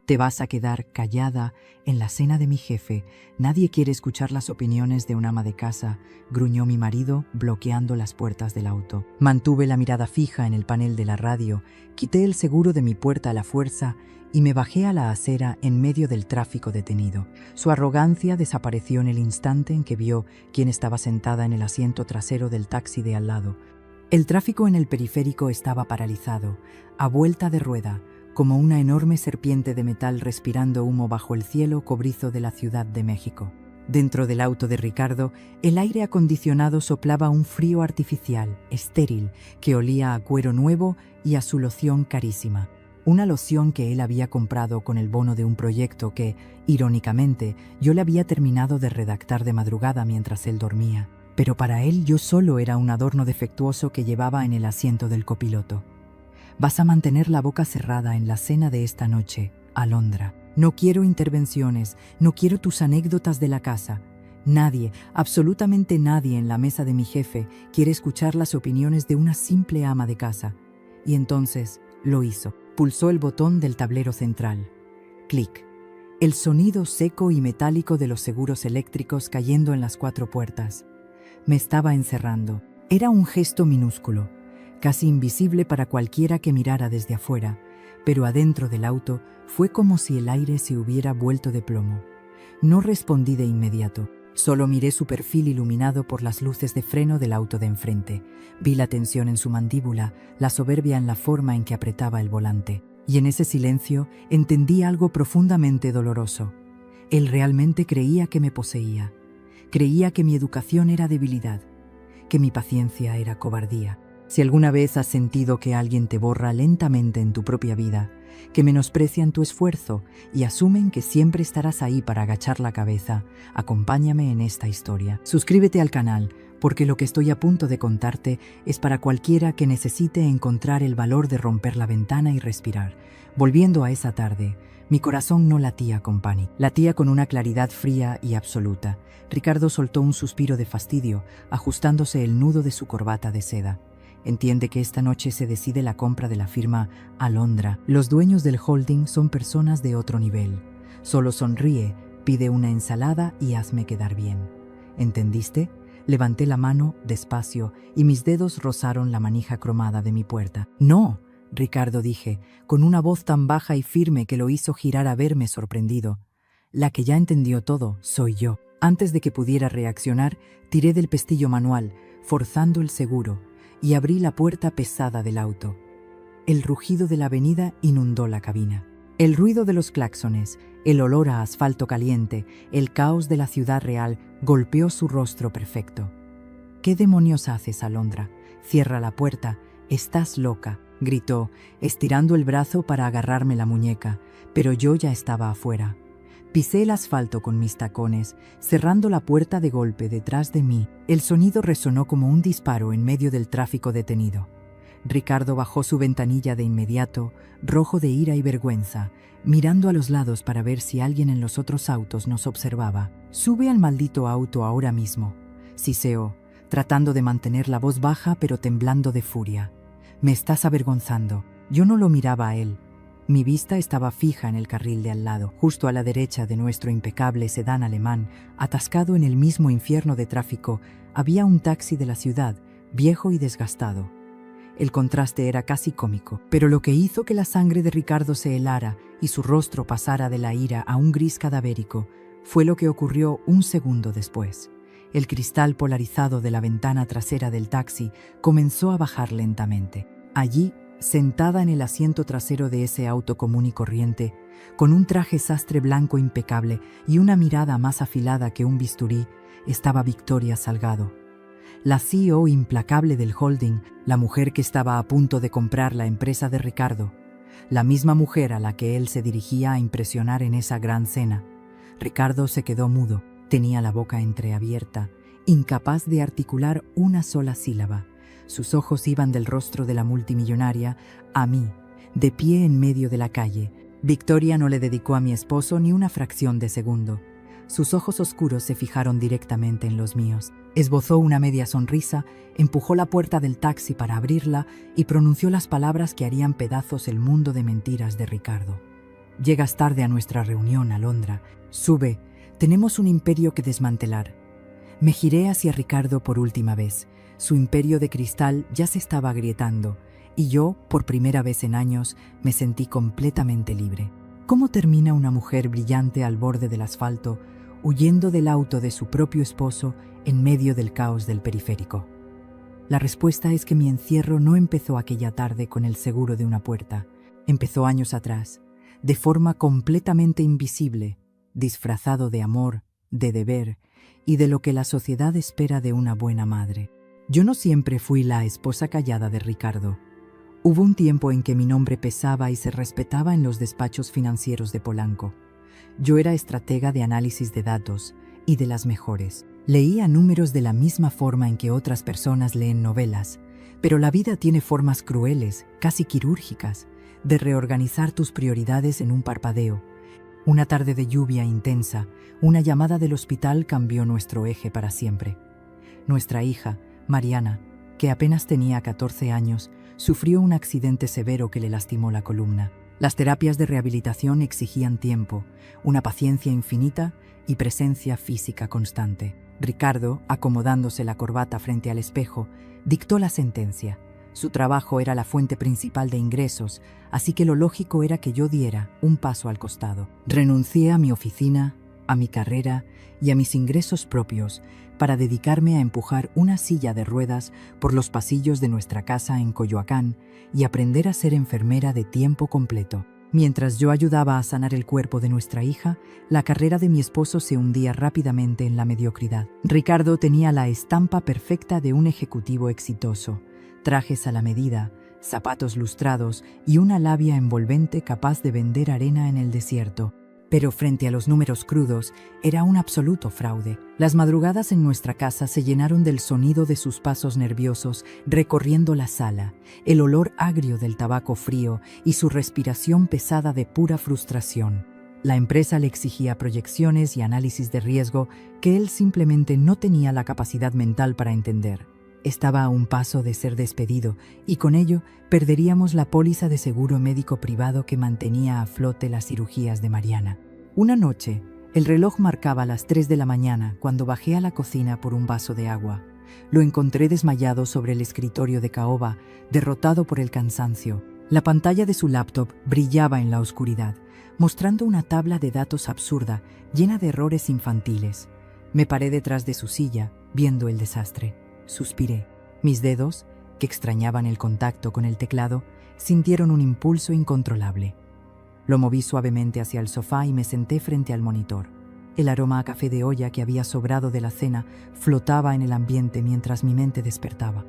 Te vas a quedar callada en la cena de mi jefe. Nadie quiere escuchar las opiniones de un ama de casa, gruñó mi marido, bloqueando las puertas del auto. Mantuve la mirada fija en el panel de la radio, quité el seguro de mi puerta a la fuerza y me bajé a la acera en medio del tráfico detenido. Su arrogancia desapareció en el instante en que vio quién estaba sentada en el asiento trasero del taxi de al lado. El tráfico en el periférico estaba paralizado, a vuelta de rueda, como una enorme serpiente de metal respirando humo bajo el cielo cobrizo de la Ciudad de México. Dentro del auto de Ricardo, el aire acondicionado soplaba un frío artificial, estéril, que olía a cuero nuevo y a su loción carísima. Una loción que él había comprado con el bono de un proyecto que, irónicamente, yo le había terminado de redactar de madrugada mientras él dormía. Pero para él yo solo era un adorno defectuoso que llevaba en el asiento del copiloto. Vas a mantener la boca cerrada en la cena de esta noche, Alondra. No quiero intervenciones, no quiero tus anécdotas de la casa. Nadie, absolutamente nadie en la mesa de mi jefe quiere escuchar las opiniones de una simple ama de casa. Y entonces lo hizo. Pulsó el botón del tablero central. Clic. El sonido seco y metálico de los seguros eléctricos cayendo en las 4 puertas. Me estaba encerrando. Era un gesto minúsculo, casi invisible para cualquiera que mirara desde afuera, pero adentro del auto fue como si el aire se hubiera vuelto de plomo. No respondí de inmediato, solo miré su perfil iluminado por las luces de freno del auto de enfrente. Vi la tensión en su mandíbula, la soberbia en la forma en que apretaba el volante. Y en ese silencio entendí algo profundamente doloroso. Él realmente creía que me poseía. Creía que mi educación era debilidad, que mi paciencia era cobardía. Si alguna vez has sentido que alguien te borra lentamente en tu propia vida, que menosprecian tu esfuerzo y asumen que siempre estarás ahí para agachar la cabeza, acompáñame en esta historia. Suscríbete al canal, porque lo que estoy a punto de contarte es para cualquiera que necesite encontrar el valor de romper la ventana y respirar. Volviendo a esa tarde, mi corazón no latía con pánico, latía con una claridad fría y absoluta. Ricardo soltó un suspiro de fastidio, ajustándose el nudo de su corbata de seda. Entiende que esta noche se decide la compra de la firma Alondra. Los dueños del holding son personas de otro nivel. Solo sonríe, pide una ensalada y hazme quedar bien. ¿Entendiste? Levanté la mano despacio y mis dedos rozaron la manija cromada de mi puerta. «No», Ricardo dije, con una voz tan baja y firme que lo hizo girar a verme sorprendido. La que ya entendió todo soy yo. Antes de que pudiera reaccionar, tiré del pestillo manual, forzando el seguro, y abrí la puerta pesada del auto. El rugido de la avenida inundó la cabina. El ruido de los claxones, el olor a asfalto caliente, el caos de la ciudad real golpeó su rostro perfecto. «¿Qué demonios haces, Alondra? Cierra la puerta. Estás loca», gritó, estirando el brazo para agarrarme la muñeca, pero yo ya estaba afuera. Pisé el asfalto con mis tacones, cerrando la puerta de golpe detrás de mí. El sonido resonó como un disparo en medio del tráfico detenido. Ricardo bajó su ventanilla de inmediato, rojo de ira y vergüenza, mirando a los lados para ver si alguien en los otros autos nos observaba. «Sube al maldito auto ahora mismo», siseó, tratando de mantener la voz baja pero temblando de furia. «Me estás avergonzando». Yo no lo miraba a él. Mi vista estaba fija en el carril de al lado, justo a la derecha de nuestro impecable sedán alemán, atascado en el mismo infierno de tráfico, había un taxi de la ciudad, viejo y desgastado. El contraste era casi cómico, pero lo que hizo que la sangre de Ricardo se helara y su rostro pasara de la ira a un gris cadavérico fue lo que ocurrió un segundo después. El cristal polarizado de la ventana trasera del taxi comenzó a bajar lentamente. Allí, sentada en el asiento trasero de ese auto común y corriente, con un traje sastre blanco impecable y una mirada más afilada que un bisturí, estaba Victoria Salgado, la CEO implacable del holding, la mujer que estaba a punto de comprar la empresa de Ricardo, la misma mujer a la que él se dirigía a impresionar en esa gran cena. Ricardo se quedó mudo, tenía la boca entreabierta, incapaz de articular una sola sílaba. Sus ojos iban del rostro de la multimillonaria a mí, de pie en medio de la calle. Victoria no le dedicó a mi esposo ni una fracción de segundo. Sus ojos oscuros se fijaron directamente en los míos. Esbozó una media sonrisa, empujó la puerta del taxi para abrirla y pronunció las palabras que harían pedazos el mundo de mentiras de Ricardo. Llegas tarde a nuestra reunión, Alondra. Sube, tenemos un imperio que desmantelar. Me giré hacia Ricardo por última vez. Su imperio de cristal ya se estaba agrietando, y yo, por primera vez en años, me sentí completamente libre. ¿Cómo termina una mujer brillante al borde del asfalto, huyendo del auto de su propio esposo en medio del caos del periférico? La respuesta es que mi encierro no empezó aquella tarde con el seguro de una puerta. Empezó años atrás, de forma completamente invisible, disfrazado de amor, de deber y de lo que la sociedad espera de una buena madre. Yo no siempre fui la esposa callada de Ricardo. Hubo un tiempo en que mi nombre pesaba y se respetaba en los despachos financieros de Polanco. Yo era estratega de análisis de datos, y de las mejores. Leía números de la misma forma en que otras personas leen novelas, pero la vida tiene formas crueles, casi quirúrgicas, de reorganizar tus prioridades en un parpadeo. Una tarde de lluvia intensa, una llamada del hospital cambió nuestro eje para siempre. Nuestra hija, Mariana, que apenas tenía 14 años, sufrió un accidente severo que le lastimó la columna. Las terapias de rehabilitación exigían tiempo, una paciencia infinita y presencia física constante. Ricardo, acomodándose la corbata frente al espejo, dictó la sentencia. Su trabajo era la fuente principal de ingresos, así que lo lógico era que yo diera un paso al costado. Renuncié a mi oficina, a mi carrera y a mis ingresos propios para dedicarme a empujar una silla de ruedas por los pasillos de nuestra casa en Coyoacán y aprender a ser enfermera de tiempo completo. Mientras yo ayudaba a sanar el cuerpo de nuestra hija, la carrera de mi esposo se hundía rápidamente en la mediocridad. Ricardo tenía la estampa perfecta de un ejecutivo exitoso: trajes a la medida, zapatos lustrados y una labia envolvente capaz de vender arena en el desierto. Pero frente a los números crudos, era un absoluto fraude. Las madrugadas en nuestra casa se llenaron del sonido de sus pasos nerviosos recorriendo la sala, el olor agrio del tabaco frío y su respiración pesada de pura frustración. La empresa le exigía proyecciones y análisis de riesgo que él simplemente no tenía la capacidad mental para entender. Estaba a un paso de ser despedido y con ello perderíamos la póliza de seguro médico privado que mantenía a flote las cirugías de Mariana. Una noche, el reloj marcaba las 3 de la mañana cuando bajé a la cocina por un vaso de agua. Lo encontré desmayado sobre el escritorio de caoba, derrotado por el cansancio. La pantalla de su laptop brillaba en la oscuridad, mostrando una tabla de datos absurda, llena de errores infantiles. Me paré detrás de su silla, viendo el desastre. Suspiré. Mis dedos, que extrañaban el contacto con el teclado, sintieron un impulso incontrolable. Lo moví suavemente hacia el sofá y me senté frente al monitor. El aroma a café de olla que había sobrado de la cena flotaba en el ambiente mientras mi mente despertaba.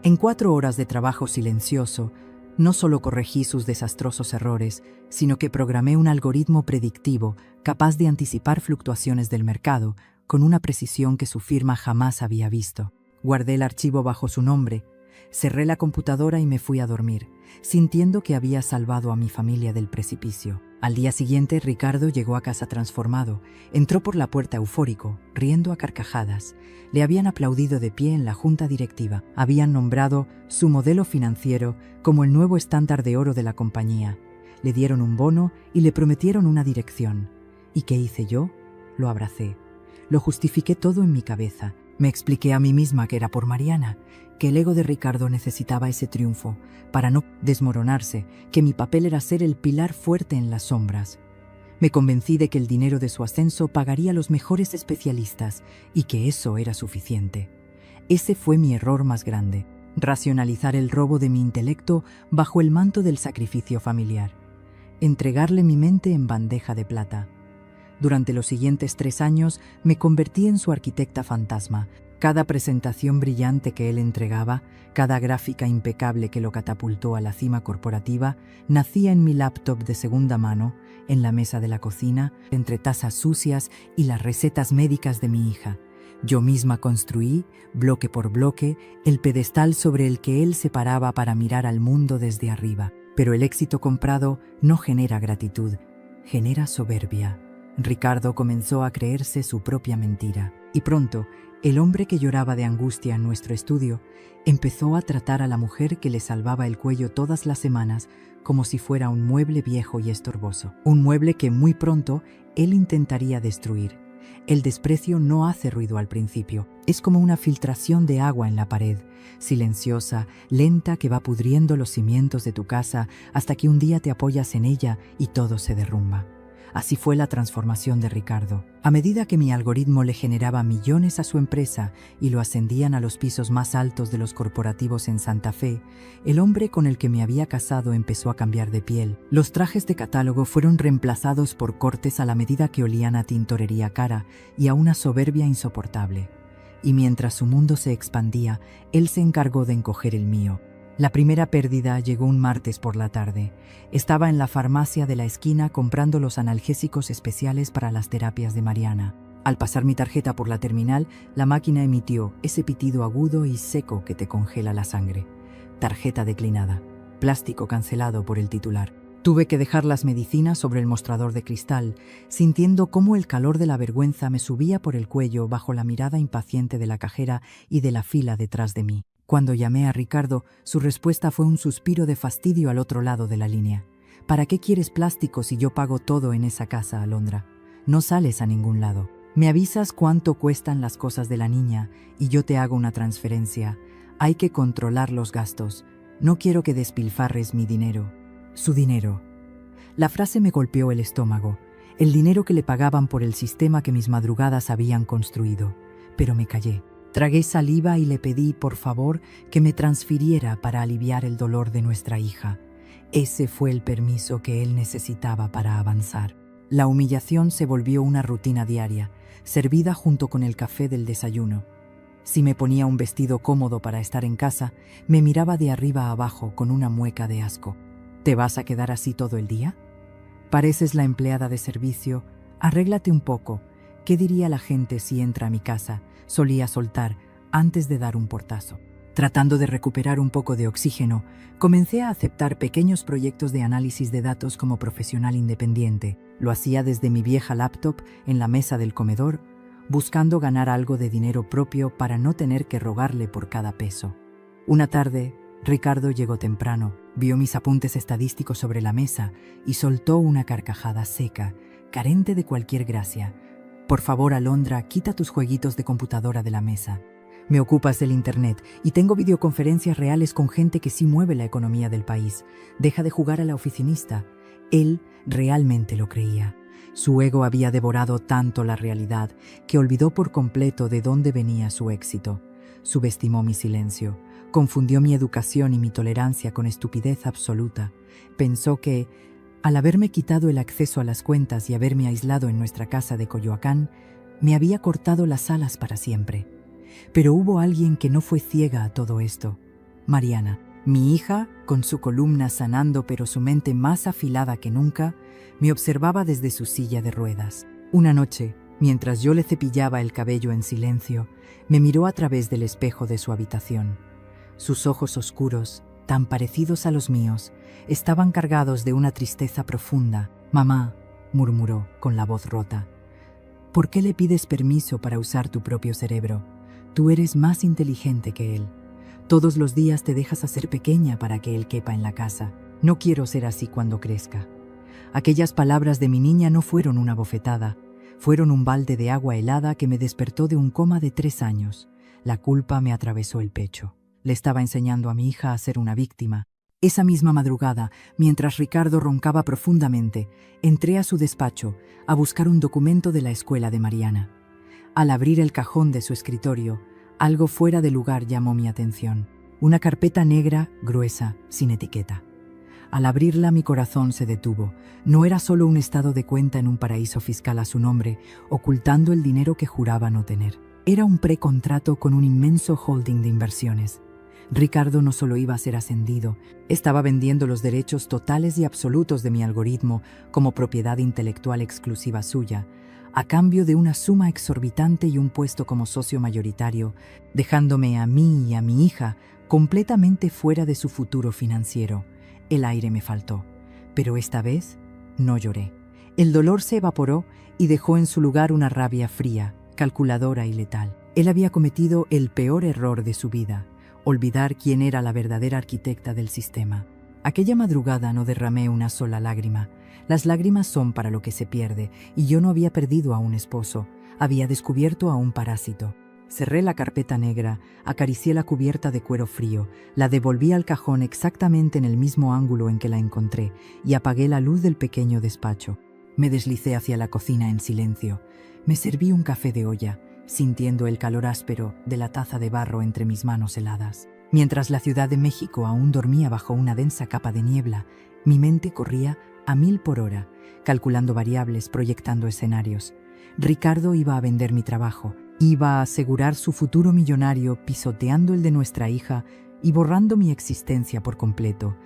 En 4 horas de trabajo silencioso, no solo corregí sus desastrosos errores, sino que programé un algoritmo predictivo capaz de anticipar fluctuaciones del mercado con una precisión que su firma jamás había visto. Guardé el archivo bajo su nombre, cerré la computadora y me fui a dormir, sintiendo que había salvado a mi familia del precipicio. Al día siguiente, Ricardo llegó a casa transformado. Entró por la puerta eufórico, riendo a carcajadas. Le habían aplaudido de pie en la junta directiva. Habían nombrado su modelo financiero como el nuevo estándar de oro de la compañía. Le dieron un bono y le prometieron una dirección. ¿Y qué hice yo? Lo abracé. Lo justifiqué todo en mi cabeza. Me expliqué a mí misma que era por Mariana, que el ego de Ricardo necesitaba ese triunfo para no desmoronarse, que mi papel era ser el pilar fuerte en las sombras. Me convencí de que el dinero de su ascenso pagaría a los mejores especialistas y que eso era suficiente. Ese fue mi error más grande, racionalizar el robo de mi intelecto bajo el manto del sacrificio familiar, entregarle mi mente en bandeja de plata. Durante los siguientes 3 años me convertí en su arquitecta fantasma. Cada presentación brillante que él entregaba, cada gráfica impecable que lo catapultó a la cima corporativa, nacía en mi laptop de segunda mano, en la mesa de la cocina, entre tazas sucias y las recetas médicas de mi hija. Yo misma construí, bloque por bloque, el pedestal sobre el que él se paraba para mirar al mundo desde arriba. Pero el éxito comprado no genera gratitud, genera soberbia. Ricardo comenzó a creerse su propia mentira, y pronto El hombre que lloraba de angustia en nuestro estudio empezó a tratar a la mujer que le salvaba el cuello todas las semanas como si fuera un mueble viejo y estorboso. Un mueble que muy pronto él intentaría destruir. El desprecio no hace ruido al principio. Es como una filtración de agua en la pared, silenciosa, lenta, que va pudriendo los cimientos de tu casa hasta que un día te apoyas en ella y todo se derrumba. Así fue la transformación de Ricardo. A medida que mi algoritmo le generaba millones a su empresa y lo ascendían a los pisos más altos de los corporativos en Santa Fe, el hombre con el que me había casado empezó a cambiar de piel. Los trajes de catálogo fueron reemplazados por cortes a la medida que olían a tintorería cara y a una soberbia insoportable. Y mientras su mundo se expandía, él se encargó de encoger el mío. La primera pérdida llegó un martes por la tarde. Estaba en la farmacia de la esquina comprando los analgésicos especiales para las terapias de Mariana. Al pasar mi tarjeta por la terminal, la máquina emitió ese pitido agudo y seco que te congela la sangre. Tarjeta declinada. Plástico cancelado por el titular. Tuve que dejar las medicinas sobre el mostrador de cristal, sintiendo cómo el calor de la vergüenza me subía por el cuello bajo la mirada impaciente de la cajera y de la fila detrás de mí. Cuando llamé a Ricardo, su respuesta fue un suspiro de fastidio al otro lado de la línea. ¿Para qué quieres plástico si yo pago todo en esa casa, Alondra? No sales a ningún lado. Me avisas cuánto cuestan las cosas de la niña y yo te hago una transferencia. Hay que controlar los gastos. No quiero que despilfarres mi dinero. Su dinero. La frase me golpeó el estómago. El dinero que le pagaban por el sistema que mis madrugadas habían construido. Pero me callé. Tragué saliva y le pedí, por favor, que me transfiriera para aliviar el dolor de nuestra hija. Ese fue el permiso que él necesitaba para avanzar. La humillación se volvió una rutina diaria, servida junto con el café del desayuno. Si me ponía un vestido cómodo para estar en casa, me miraba de arriba a abajo con una mueca de asco. ¿Te vas a quedar así todo el día? Pareces la empleada de servicio. Arréglate un poco. ¿Qué diría la gente si entra a mi casa?, solía soltar antes de dar un portazo. Tratando de recuperar un poco de oxígeno, comencé a aceptar pequeños proyectos de análisis de datos como profesional independiente. Lo hacía desde mi vieja laptop en la mesa del comedor, buscando ganar algo de dinero propio para no tener que rogarle por cada peso. Una tarde, Ricardo llegó temprano, vio mis apuntes estadísticos sobre la mesa y soltó una carcajada seca, carente de cualquier gracia. Por favor, Alondra, quita tus jueguitos de computadora de la mesa. Me ocupas del internet y tengo videoconferencias reales con gente que sí mueve la economía del país. Deja de jugar a la oficinista. Él realmente lo creía. Su ego había devorado tanto la realidad que olvidó por completo de dónde venía su éxito. Subestimó mi silencio, confundió mi educación y mi tolerancia con estupidez absoluta. Pensó que, al haberme quitado el acceso a las cuentas y haberme aislado en nuestra casa de Coyoacán, me había cortado las alas para siempre. Pero hubo alguien que no fue ciega a todo esto. Mariana, mi hija, con su columna sanando pero su mente más afilada que nunca, me observaba desde su silla de ruedas. Una noche, mientras yo le cepillaba el cabello en silencio, me miró a través del espejo de su habitación. Sus ojos oscuros, tan parecidos a los míos, estaban cargados de una tristeza profunda. «Mamá», murmuró con la voz rota, «¿por qué le pides permiso para usar tu propio cerebro? Tú eres más inteligente que él. Todos los días te dejas hacer pequeña para que él quepa en la casa. No quiero ser así cuando crezca». Aquellas palabras de mi niña no fueron una bofetada, fueron un balde de agua helada que me despertó de un coma de 3 años. La culpa me atravesó el pecho. Le estaba enseñando a mi hija a ser una víctima. Esa misma madrugada, mientras Ricardo roncaba profundamente, entré a su despacho a buscar un documento de la escuela de Mariana. Al abrir el cajón de su escritorio, algo fuera de lugar llamó mi atención. Una carpeta negra, gruesa, sin etiqueta. Al abrirla, mi corazón se detuvo. No era solo un estado de cuenta en un paraíso fiscal a su nombre, ocultando el dinero que juraba no tener. Era un precontrato con un inmenso holding de inversiones. Ricardo no solo iba a ser ascendido, estaba vendiendo los derechos totales y absolutos de mi algoritmo como propiedad intelectual exclusiva suya, a cambio de una suma exorbitante y un puesto como socio mayoritario, dejándome a mí y a mi hija completamente fuera de su futuro financiero. El aire me faltó, pero esta vez no lloré. El dolor se evaporó y dejó en su lugar una rabia fría, calculadora y letal. Él había cometido el peor error de su vida, olvidar quién era la verdadera arquitecta del sistema. Aquella madrugada no derramé una sola lágrima. Las lágrimas son para lo que se pierde, y yo no había perdido a un esposo, había descubierto a un parásito. Cerré la carpeta negra, acaricié la cubierta de cuero frío, la devolví al cajón exactamente en el mismo ángulo en que la encontré y apagué la luz del pequeño despacho. Me deslicé hacia la cocina en silencio. Me serví un café de olla, sintiendo el calor áspero de la taza de barro entre mis manos heladas. Mientras la Ciudad de México aún dormía bajo una densa capa de niebla, mi mente corría a 1000 por hora, calculando variables, proyectando escenarios. Ricardo iba a vender mi trabajo, iba a asegurar su futuro millonario pisoteando el de nuestra hija y borrando mi existencia por completo.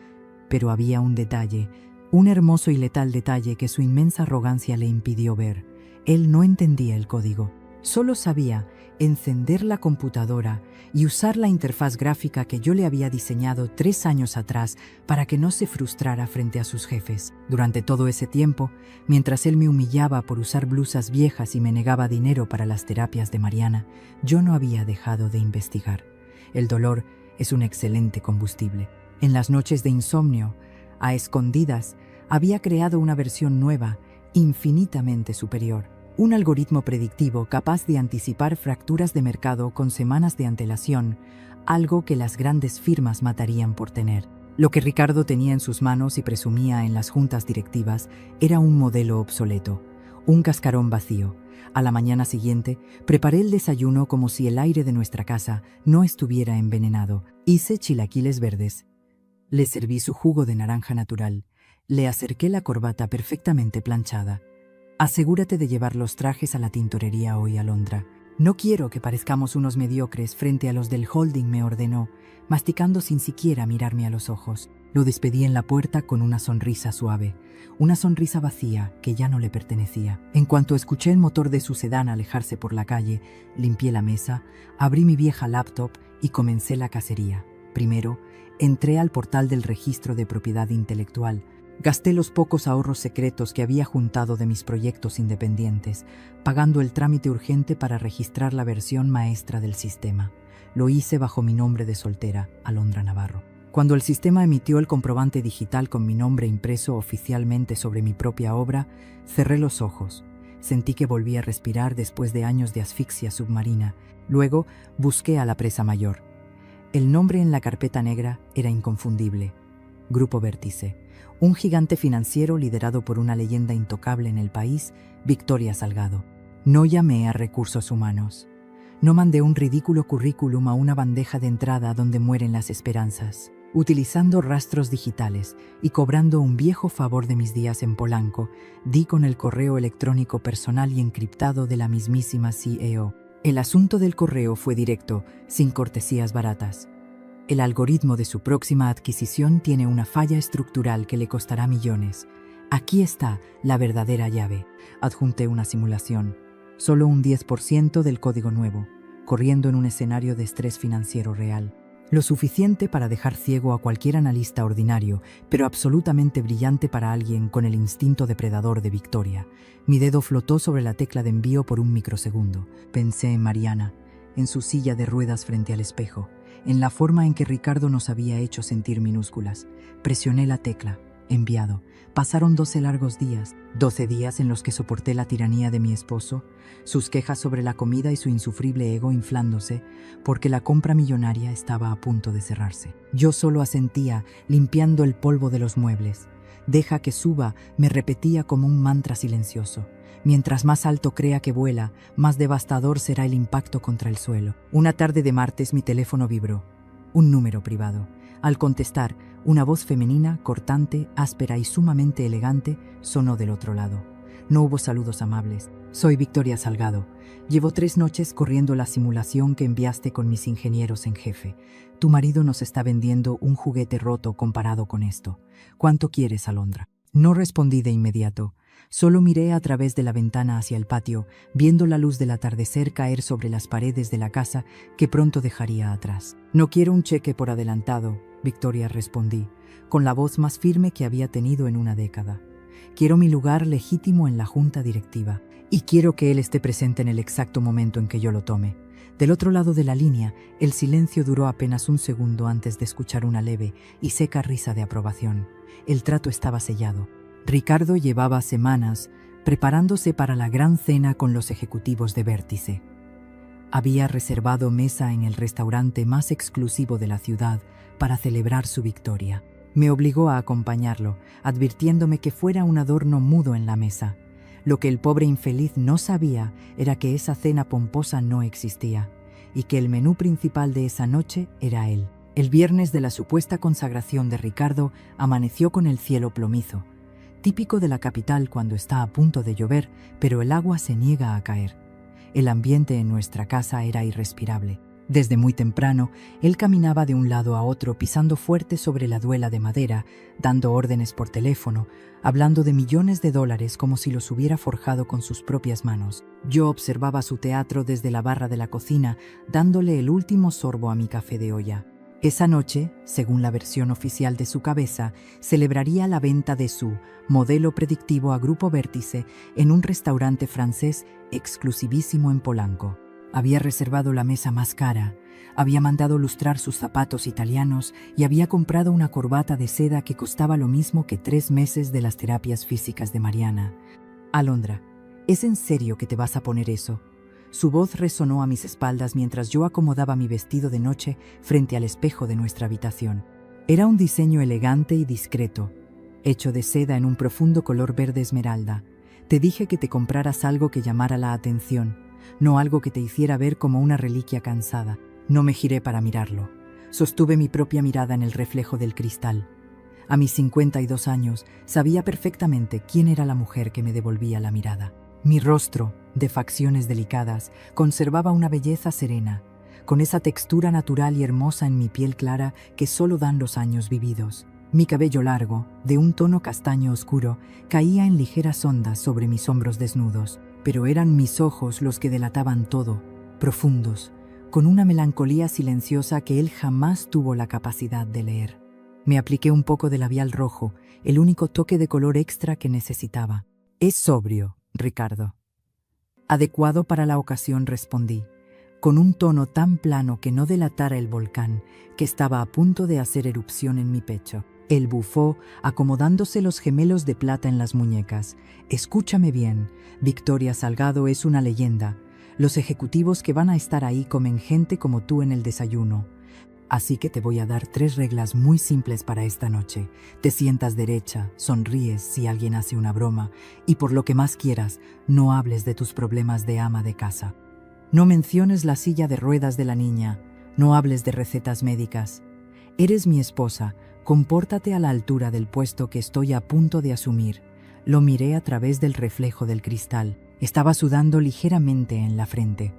Pero había un detalle, un hermoso y letal detalle que su inmensa arrogancia le impidió ver. Él no entendía el código. Solo sabía encender la computadora y usar la interfaz gráfica que yo le había diseñado 3 años atrás para que no se frustrara frente a sus jefes. Durante todo ese tiempo, mientras él me humillaba por usar blusas viejas y me negaba dinero para las terapias de Mariana, yo no había dejado de investigar. El dolor es un excelente combustible. En las noches de insomnio, a escondidas, había creado una versión nueva, infinitamente superior. Un algoritmo predictivo capaz de anticipar fracturas de mercado con semanas de antelación, algo que las grandes firmas matarían por tener. Lo que Ricardo tenía en sus manos y presumía en las juntas directivas era un modelo obsoleto, un cascarón vacío. A la mañana siguiente, preparé el desayuno como si el aire de nuestra casa no estuviera envenenado. Hice chilaquiles verdes. Le serví su jugo de naranja natural. Le acerqué la corbata perfectamente planchada. Asegúrate de llevar los trajes a la tintorería hoy, Alondra. No quiero que parezcamos unos mediocres frente a los del holding, me ordenó, masticando sin siquiera mirarme a los ojos. Lo despedí en la puerta con una sonrisa suave, una sonrisa vacía que ya no le pertenecía. En cuanto escuché el motor de su sedán alejarse por la calle, limpié la mesa, abrí mi vieja laptop y comencé la cacería. Primero, entré al portal del registro de propiedad intelectual. Gasté los pocos ahorros secretos que había juntado de mis proyectos independientes, pagando el trámite urgente para registrar la versión maestra del sistema. Lo hice bajo mi nombre de soltera, Alondra Navarro. Cuando el sistema emitió el comprobante digital con mi nombre impreso oficialmente sobre mi propia obra, cerré los ojos. Sentí que volví a respirar después de años de asfixia submarina. Luego busqué a la presa mayor. El nombre en la carpeta negra era inconfundible. Grupo Vértice. Un gigante financiero liderado por una leyenda intocable en el país, Victoria Salgado. No llamé a recursos humanos. No mandé un ridículo currículum a una bandeja de entrada donde mueren las esperanzas. Utilizando rastros digitales y cobrando un viejo favor de mis días en Polanco, di con el correo electrónico personal y encriptado de la mismísima CEO. El asunto del correo fue directo, sin cortesías baratas. El algoritmo de su próxima adquisición tiene una falla estructural que le costará millones. Aquí está la verdadera llave. Adjunté una simulación. Solo un 10% del código nuevo, corriendo en un escenario de estrés financiero real. Lo suficiente para dejar ciego a cualquier analista ordinario, pero absolutamente brillante para alguien con el instinto depredador de Victoria. Mi dedo flotó sobre la tecla de envío por un microsegundo. Pensé en Mariana, en su silla de ruedas frente al espejo, en la forma en que Ricardo nos había hecho sentir minúsculas. Presioné la tecla. Enviado. Pasaron 12 largos días, 12 días en los que soporté la tiranía de mi esposo, sus quejas sobre la comida y su insufrible ego inflándose, porque la compra millonaria estaba a punto de cerrarse. Yo solo asentía, limpiando el polvo de los muebles. Deja que suba, me repetía como un mantra silencioso. Mientras más alto crea que vuela, más devastador será el impacto contra el suelo. Una tarde de martes mi teléfono vibró. Un número privado. Al contestar, una voz femenina, cortante, áspera y sumamente elegante sonó del otro lado. No hubo saludos amables. Soy Victoria Salgado. Llevo 3 noches corriendo la simulación que enviaste con mis ingenieros en jefe. Tu marido nos está vendiendo un juguete roto comparado con esto. ¿Cuánto quieres, Alondra? No respondí de inmediato. Solo miré a través de la ventana hacia el patio, viendo la luz del atardecer caer sobre las paredes de la casa que pronto dejaría atrás. No quiero un cheque por adelantado, Victoria, respondí, con la voz más firme que había tenido en una década. Quiero mi lugar legítimo en la junta directiva, y quiero que él esté presente en el exacto momento en que yo lo tome. Del otro lado de la línea, el silencio duró apenas un segundo antes de escuchar una leve y seca risa de aprobación. El trato estaba sellado. Ricardo llevaba semanas preparándose para la gran cena con los ejecutivos de Vértice. Había reservado mesa en el restaurante más exclusivo de la ciudad para celebrar su victoria. Me obligó a acompañarlo, advirtiéndome que fuera un adorno mudo en la mesa. Lo que el pobre infeliz no sabía era que esa cena pomposa no existía, y que el menú principal de esa noche era él. El viernes de la supuesta consagración de Ricardo amaneció con el cielo plomizo, típico de la capital cuando está a punto de llover, pero el agua se niega a caer. El ambiente en nuestra casa era irrespirable. Desde muy temprano, él caminaba de un lado a otro pisando fuerte sobre la duela de madera, dando órdenes por teléfono, hablando de millones de dólares como si los hubiera forjado con sus propias manos. Yo observaba su teatro desde la barra de la cocina, dándole el último sorbo a mi café de olla. Esa noche, según la versión oficial de su cabeza, celebraría la venta de su modelo predictivo a Grupo Vértice en un restaurante francés exclusivísimo en Polanco. Había reservado la mesa más cara, había mandado lustrar sus zapatos italianos y había comprado una corbata de seda que costaba lo mismo que 3 meses de las terapias físicas de Mariana. Alondra, ¿es en serio que te vas a poner eso? Su voz resonó a mis espaldas mientras yo acomodaba mi vestido de noche frente al espejo de nuestra habitación. Era un diseño elegante y discreto, hecho de seda en un profundo color verde esmeralda. Te dije que te compraras algo que llamara la atención, no algo que te hiciera ver como una reliquia cansada. No me giré para mirarlo. Sostuve mi propia mirada en el reflejo del cristal. A mis 52 años, sabía perfectamente quién era la mujer que me devolvía la mirada. Mi rostro, de facciones delicadas, conservaba una belleza serena, con esa textura natural y hermosa en mi piel clara que solo dan los años vividos. Mi cabello largo, de un tono castaño oscuro, caía en ligeras ondas sobre mis hombros desnudos, pero eran mis ojos los que delataban todo, profundos, con una melancolía silenciosa que él jamás tuvo la capacidad de leer. Me apliqué un poco de labial rojo, el único toque de color extra que necesitaba. Es sobrio, Ricardo. Adecuado para la ocasión, respondí, con un tono tan plano que no delatara el volcán que estaba a punto de hacer erupción en mi pecho. Él bufó, acomodándose los gemelos de plata en las muñecas. Escúchame bien, Victoria Salgado es una leyenda. Los ejecutivos que van a estar ahí comen gente como tú en el desayuno. Así que te voy a dar 3 reglas muy simples para esta noche. Te sientas derecha, sonríes si alguien hace una broma y por lo que más quieras, no hables de tus problemas de ama de casa. No menciones la silla de ruedas de la niña, no hables de recetas médicas. Eres mi esposa, compórtate a la altura del puesto que estoy a punto de asumir. Lo miré a través del reflejo del cristal. Estaba sudando ligeramente en la frente.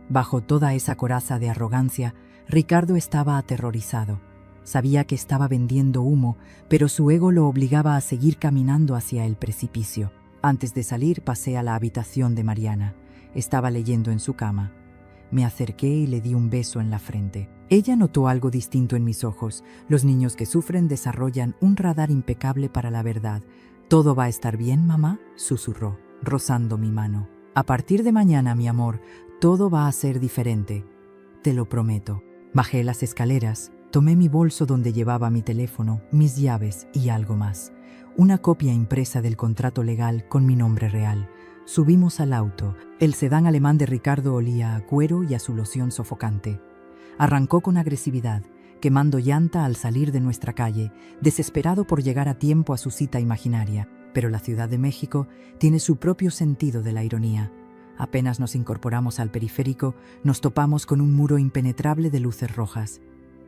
Bajo toda esa coraza de arrogancia, Ricardo estaba aterrorizado. Sabía que estaba vendiendo humo, pero su ego lo obligaba a seguir caminando hacia el precipicio. Antes de salir, pasé a la habitación de Mariana. Estaba leyendo en su cama. Me acerqué y le di un beso en la frente. Ella notó algo distinto en mis ojos. Los niños que sufren desarrollan un radar impecable para la verdad. «¿Todo va a estar bien, mamá?», susurró, rozando mi mano. «A partir de mañana, mi amor, todo va a ser diferente. Te lo prometo». Bajé las escaleras, tomé mi bolso donde llevaba mi teléfono, mis llaves y algo más. Una copia impresa del contrato legal con mi nombre real. Subimos al auto. El sedán alemán de Ricardo olía a cuero y a su loción sofocante. Arrancó con agresividad, quemando llanta al salir de nuestra calle, desesperado por llegar a tiempo a su cita imaginaria. Pero la Ciudad de México tiene su propio sentido de la ironía. Apenas nos incorporamos al periférico, nos topamos con un muro impenetrable de luces rojas.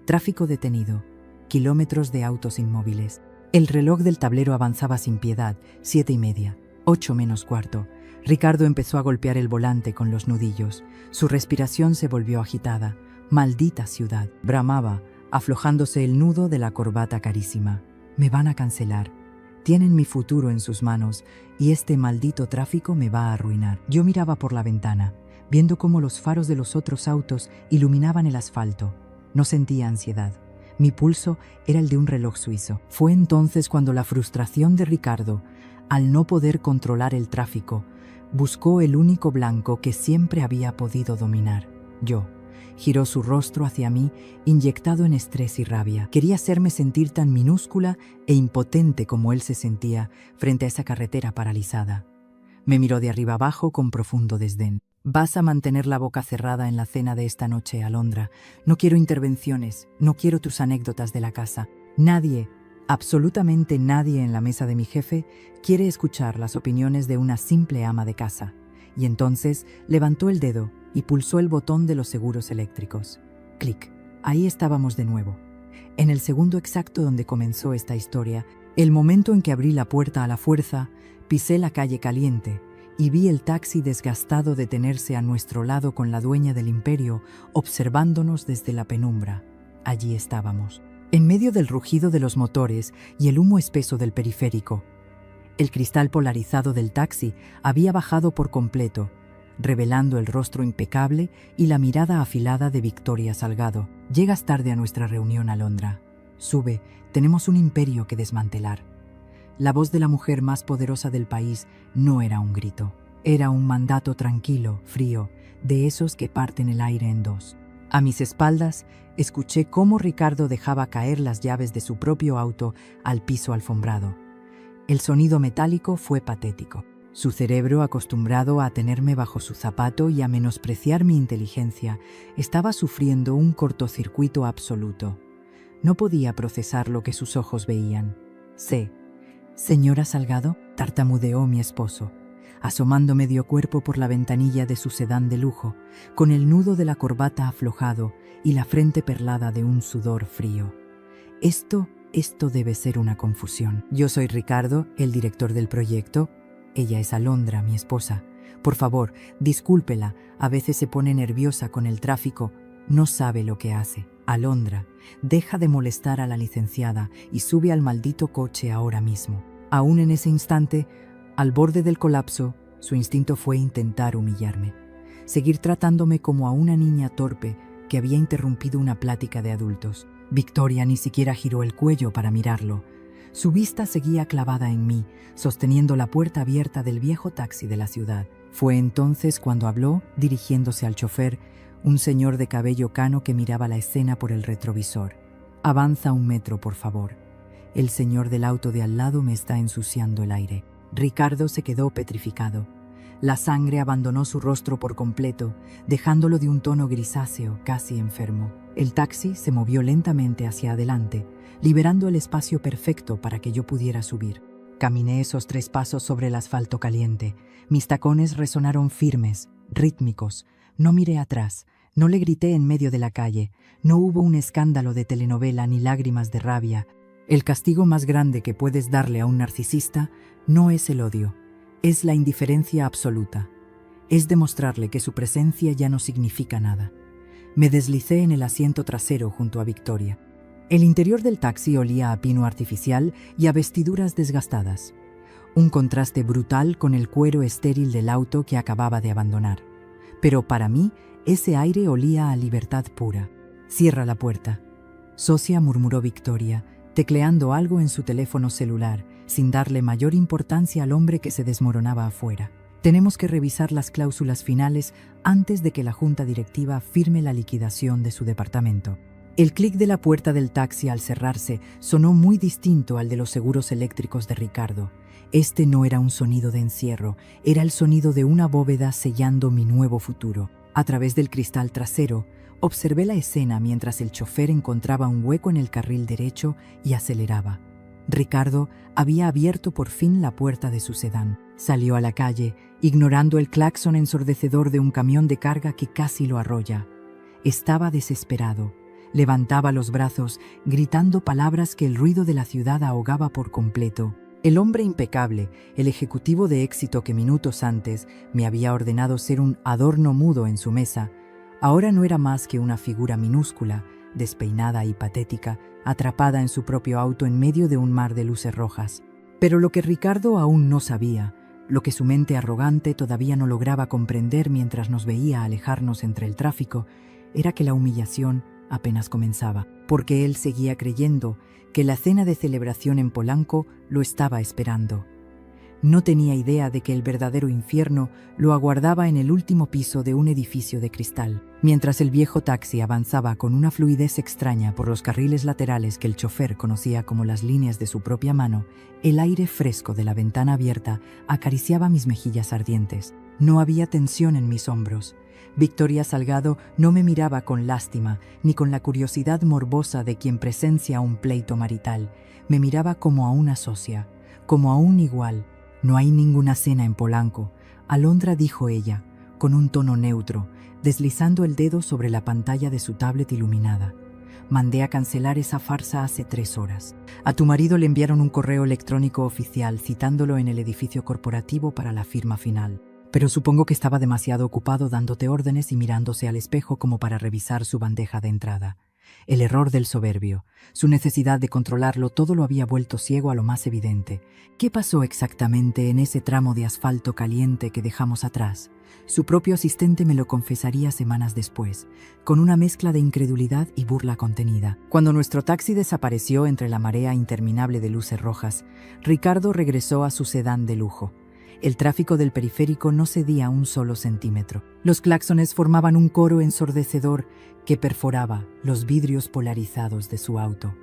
Tráfico detenido, kilómetros de autos inmóviles. El reloj del tablero avanzaba sin piedad, 7:30, 8 menos cuarto. Ricardo empezó a golpear el volante con los nudillos. Su respiración se volvió agitada. «Maldita ciudad», bramaba, aflojándose el nudo de la corbata carísima. «Me van a cancelar. Tienen mi futuro en sus manos y este maldito tráfico me va a arruinar». Yo miraba por la ventana, viendo cómo los faros de los otros autos iluminaban el asfalto. No sentía ansiedad. Mi pulso era el de un reloj suizo. Fue entonces cuando la frustración de Ricardo, al no poder controlar el tráfico, buscó el único blanco que siempre había podido dominar: yo. Giró su rostro hacia mí, inyectado en estrés y rabia. Quería hacerme sentir tan minúscula e impotente como él se sentía frente a esa carretera paralizada. Me miró de arriba abajo con profundo desdén. Vas a mantener la boca cerrada en la cena de esta noche, Alondra. No quiero intervenciones, no quiero tus anécdotas de la casa. Nadie, absolutamente nadie en la mesa de mi jefe quiere escuchar las opiniones de una simple ama de casa. Y entonces levantó el dedo y pulsó el botón de los seguros eléctricos. Clic. Ahí estábamos de nuevo. En el segundo exacto donde comenzó esta historia, el momento en que abrí la puerta a la fuerza, pisé la calle caliente y vi el taxi desgastado detenerse a nuestro lado con la dueña del imperio, observándonos desde la penumbra. Allí estábamos, en medio del rugido de los motores y el humo espeso del periférico. El cristal polarizado del taxi había bajado por completo, revelando el rostro impecable y la mirada afilada de Victoria Salgado. Llegas tarde a nuestra reunión, Alondra. Sube, tenemos un imperio que desmantelar. La voz de la mujer más poderosa del país no era un grito. Era un mandato tranquilo, frío, de esos que parten el aire en dos. A mis espaldas, escuché cómo Ricardo dejaba caer las llaves de su propio auto al piso alfombrado. El sonido metálico fue patético. Su cerebro, acostumbrado a tenerme bajo su zapato y a menospreciar mi inteligencia, estaba sufriendo un cortocircuito absoluto. No podía procesar lo que sus ojos veían. Sé. «Señora Salgado», tartamudeó mi esposo, asomando medio cuerpo por la ventanilla de su sedán de lujo, con el nudo de la corbata aflojado y la frente perlada de un sudor frío. Esto debe ser una confusión. Yo soy Ricardo, el director del proyecto. Ella es Alondra, mi esposa. Por favor, discúlpela, a veces se pone nerviosa con el tráfico, no sabe lo que hace. Alondra, deja de molestar a la licenciada y sube al maldito coche ahora mismo. Aún en ese instante, al borde del colapso, su instinto fue intentar humillarme. Seguir tratándome como a una niña torpe que había interrumpido una plática de adultos. Victoria ni siquiera giró el cuello para mirarlo. Su vista seguía clavada en mí, sosteniendo la puerta abierta del viejo taxi de la ciudad. Fue entonces cuando habló, dirigiéndose al chofer, un señor de cabello cano que miraba la escena por el retrovisor. «Avanza 1 metro, por favor. El señor del auto de al lado me está ensuciando el aire». Ricardo se quedó petrificado. La sangre abandonó su rostro por completo, dejándolo de un tono grisáceo, casi enfermo. El taxi se movió lentamente hacia adelante, liberando el espacio perfecto para que yo pudiera subir. Caminé esos 3 pasos sobre el asfalto caliente. Mis tacones resonaron firmes, rítmicos. No miré atrás, no le grité en medio de la calle, no hubo un escándalo de telenovela ni lágrimas de rabia. El castigo más grande que puedes darle a un narcisista no es el odio, es la indiferencia absoluta. Es demostrarle que su presencia ya no significa nada. Me deslicé en el asiento trasero junto a Victoria. El interior del taxi olía a pino artificial y a vestiduras desgastadas. Un contraste brutal con el cuero estéril del auto que acababa de abandonar. Pero para mí, ese aire olía a libertad pura. «Cierra la puerta», socia, murmuró Victoria, tecleando algo en su teléfono celular, sin darle mayor importancia al hombre que se desmoronaba afuera. «Tenemos que revisar las cláusulas finales antes de que la junta directiva firme la liquidación de su departamento». El clic de la puerta del taxi al cerrarse sonó muy distinto al de los seguros eléctricos de Ricardo. Este no era un sonido de encierro, era el sonido de una bóveda sellando mi nuevo futuro. A través del cristal trasero, observé la escena mientras el chofer encontraba un hueco en el carril derecho y aceleraba. Ricardo había abierto por fin la puerta de su sedán. Salió a la calle, ignorando el claxon ensordecedor de un camión de carga que casi lo arrolla. Estaba desesperado. Levantaba los brazos, gritando palabras que el ruido de la ciudad ahogaba por completo. El hombre impecable, el ejecutivo de éxito que minutos antes me había ordenado ser un adorno mudo en su mesa, ahora no era más que una figura minúscula, despeinada y patética, atrapada en su propio auto en medio de un mar de luces rojas. Pero lo que Ricardo aún no sabía, lo que su mente arrogante todavía no lograba comprender mientras nos veía alejarnos entre el tráfico, era que la humillación apenas comenzaba, porque él seguía creyendo que la cena de celebración en Polanco lo estaba esperando. No tenía idea de que el verdadero infierno lo aguardaba en el último piso de un edificio de cristal. Mientras el viejo taxi avanzaba con una fluidez extraña por los carriles laterales que el chofer conocía como las líneas de su propia mano, el aire fresco de la ventana abierta acariciaba mis mejillas ardientes. No había tensión en mis hombros. Victoria Salgado no me miraba con lástima ni con la curiosidad morbosa de quien presencia un pleito marital. Me miraba como a una socia, como a un igual. «No hay ninguna cena en Polanco», Alondra dijo ella, con un tono neutro, deslizando el dedo sobre la pantalla de su tablet iluminada. «Mandé a cancelar esa farsa hace 3 horas. A tu marido le enviaron un correo electrónico oficial citándolo en el edificio corporativo para la firma final. Pero supongo que estaba demasiado ocupado dándote órdenes y mirándose al espejo como para revisar su bandeja de entrada. El error del soberbio, su necesidad de controlarlo todo lo había vuelto ciego a lo más evidente. ¿Qué pasó exactamente en ese tramo de asfalto caliente que dejamos atrás? Su propio asistente me lo confesaría semanas después, con una mezcla de incredulidad y burla contenida. Cuando nuestro taxi desapareció entre la marea interminable de luces rojas, Ricardo regresó a su sedán de lujo. El tráfico del periférico no cedía un solo centímetro. Los claxones formaban un coro ensordecedor que perforaba los vidrios polarizados de su auto.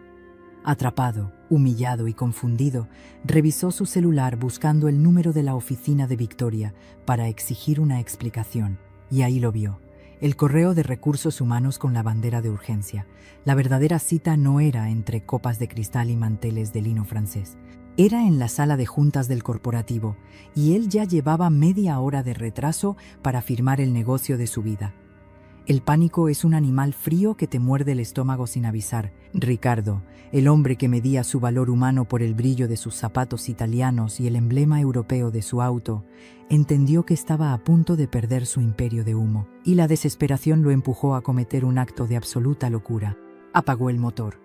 Atrapado, humillado y confundido, revisó su celular buscando el número de la oficina de Victoria para exigir una explicación. Y ahí lo vio. El correo de recursos humanos con la bandera de urgencia. La verdadera cita no era entre copas de cristal y manteles de lino francés. Era en la sala de juntas del corporativo, y él ya llevaba media hora de retraso para firmar el negocio de su vida. El pánico es un animal frío que te muerde el estómago sin avisar. Ricardo, el hombre que medía su valor humano por el brillo de sus zapatos italianos y el emblema europeo de su auto, entendió que estaba a punto de perder su imperio de humo, y la desesperación lo empujó a cometer un acto de absoluta locura. Apagó el motor.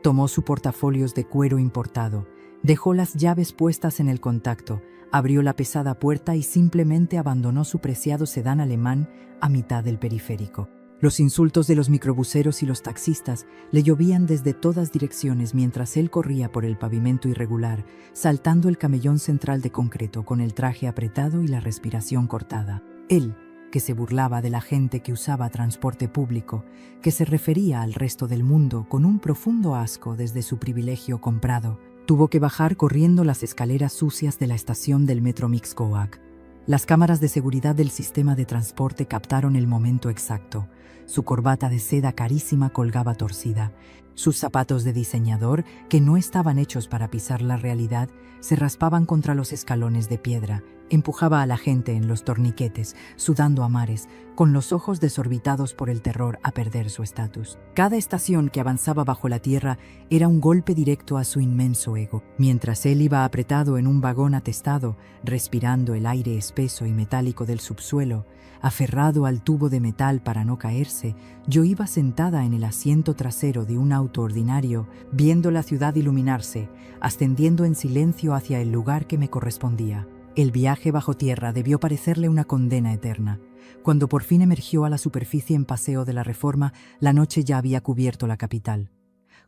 Tomó su portafolios de cuero importado, dejó las llaves puestas en el contacto, abrió la pesada puerta y simplemente abandonó su preciado sedán alemán a mitad del periférico. Los insultos de los microbuseros y los taxistas le llovían desde todas direcciones mientras él corría por el pavimento irregular, saltando el camellón central de concreto con el traje apretado y la respiración cortada. Él, que se burlaba de la gente que usaba transporte público, que se refería al resto del mundo con un profundo asco desde su privilegio comprado, tuvo que bajar corriendo las escaleras sucias de la estación del metro Mixcoac. Las cámaras de seguridad del sistema de transporte captaron el momento exacto. Su corbata de seda carísima colgaba torcida. Sus zapatos de diseñador, que no estaban hechos para pisar la realidad, se raspaban contra los escalones de piedra. Empujaba a la gente en los torniquetes, sudando a mares, con los ojos desorbitados por el terror a perder su estatus. Cada estación que avanzaba bajo la tierra era un golpe directo a su inmenso ego. Mientras él iba apretado en un vagón atestado, respirando el aire espeso y metálico del subsuelo, aferrado al tubo de metal para no caerse, yo iba sentada en el asiento trasero de un auto ordinario, viendo la ciudad iluminarse, ascendiendo en silencio hacia el lugar que me correspondía. El viaje bajo tierra debió parecerle una condena eterna. Cuando por fin emergió a la superficie en Paseo de la Reforma, la noche ya había cubierto la capital.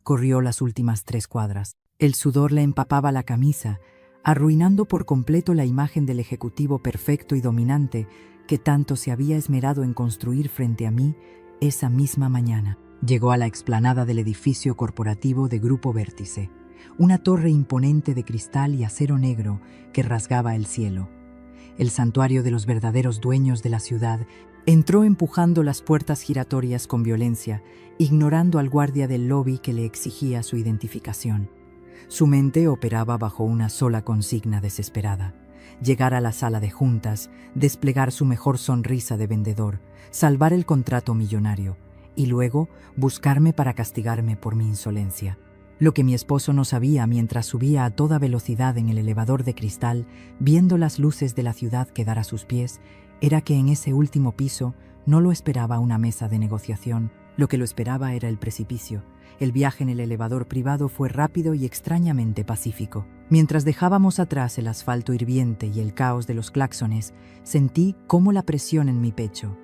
Corrió las últimas 3 cuadras. El sudor le empapaba la camisa, arruinando por completo la imagen del ejecutivo perfecto y dominante que tanto se había esmerado en construir frente a mí esa misma mañana. Llegó a la explanada del edificio corporativo de Grupo Vértice, una torre imponente de cristal y acero negro que rasgaba el cielo. El santuario de los verdaderos dueños de la ciudad entró empujando las puertas giratorias con violencia, ignorando al guardia del lobby que le exigía su identificación. Su mente operaba bajo una sola consigna desesperada: llegar a la sala de juntas, desplegar su mejor sonrisa de vendedor, salvar el contrato millonario y luego buscarme para castigarme por mi insolencia. Lo que mi esposo no sabía mientras subía a toda velocidad en el elevador de cristal, viendo las luces de la ciudad quedar a sus pies, era que en ese último piso no lo esperaba una mesa de negociación. Lo que lo esperaba era el precipicio. El viaje en el elevador privado fue rápido y extrañamente pacífico. Mientras dejábamos atrás el asfalto hirviente y el caos de los claxones, sentí cómo la presión en mi pecho,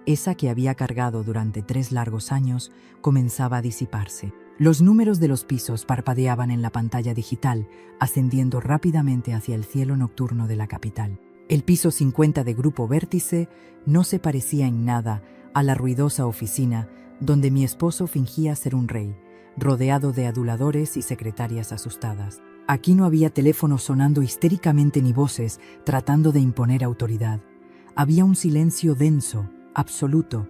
esa que había cargado durante 3 largos años, comenzaba a disiparse. Los números de los pisos parpadeaban en la pantalla digital, ascendiendo rápidamente hacia el cielo nocturno de la capital. El piso 50 de Grupo Vértice no se parecía en nada a la ruidosa oficina donde mi esposo fingía ser un rey, rodeado de aduladores y secretarias asustadas. Aquí no había teléfonos sonando histéricamente ni voces tratando de imponer autoridad. Había un silencio denso, absoluto.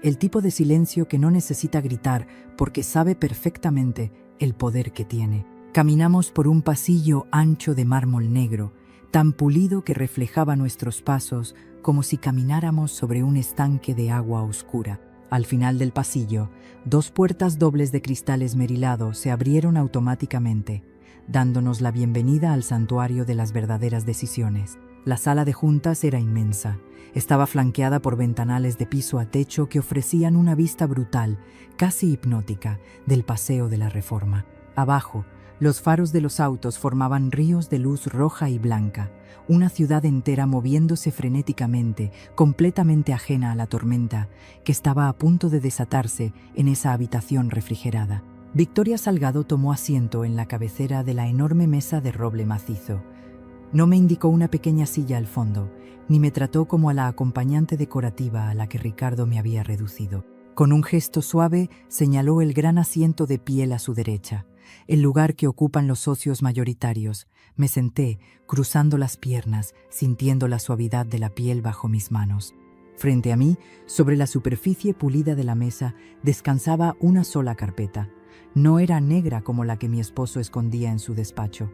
El tipo de silencio que no necesita gritar porque sabe perfectamente el poder que tiene. Caminamos por un pasillo ancho de mármol negro, tan pulido que reflejaba nuestros pasos como si camináramos sobre un estanque de agua oscura. Al final del pasillo, 2 puertas dobles de cristal esmerilado se abrieron automáticamente, dándonos la bienvenida al santuario de las verdaderas decisiones. La sala de juntas era inmensa. Estaba flanqueada por ventanales de piso a techo que ofrecían una vista brutal, casi hipnótica, del Paseo de la Reforma. Abajo, los faros de los autos formaban ríos de luz roja y blanca, una ciudad entera moviéndose frenéticamente, completamente ajena a la tormenta que estaba a punto de desatarse en esa habitación refrigerada. Victoria Salgado tomó asiento en la cabecera de la enorme mesa de roble macizo. No me indicó una pequeña silla al fondo, ni me trató como a la acompañante decorativa a la que Ricardo me había reducido. Con un gesto suave señaló el gran asiento de piel a su derecha, el lugar que ocupan los socios mayoritarios. Me senté, cruzando las piernas, sintiendo la suavidad de la piel bajo mis manos. Frente a mí, sobre la superficie pulida de la mesa, descansaba una sola carpeta. No era negra como la que mi esposo escondía en su despacho.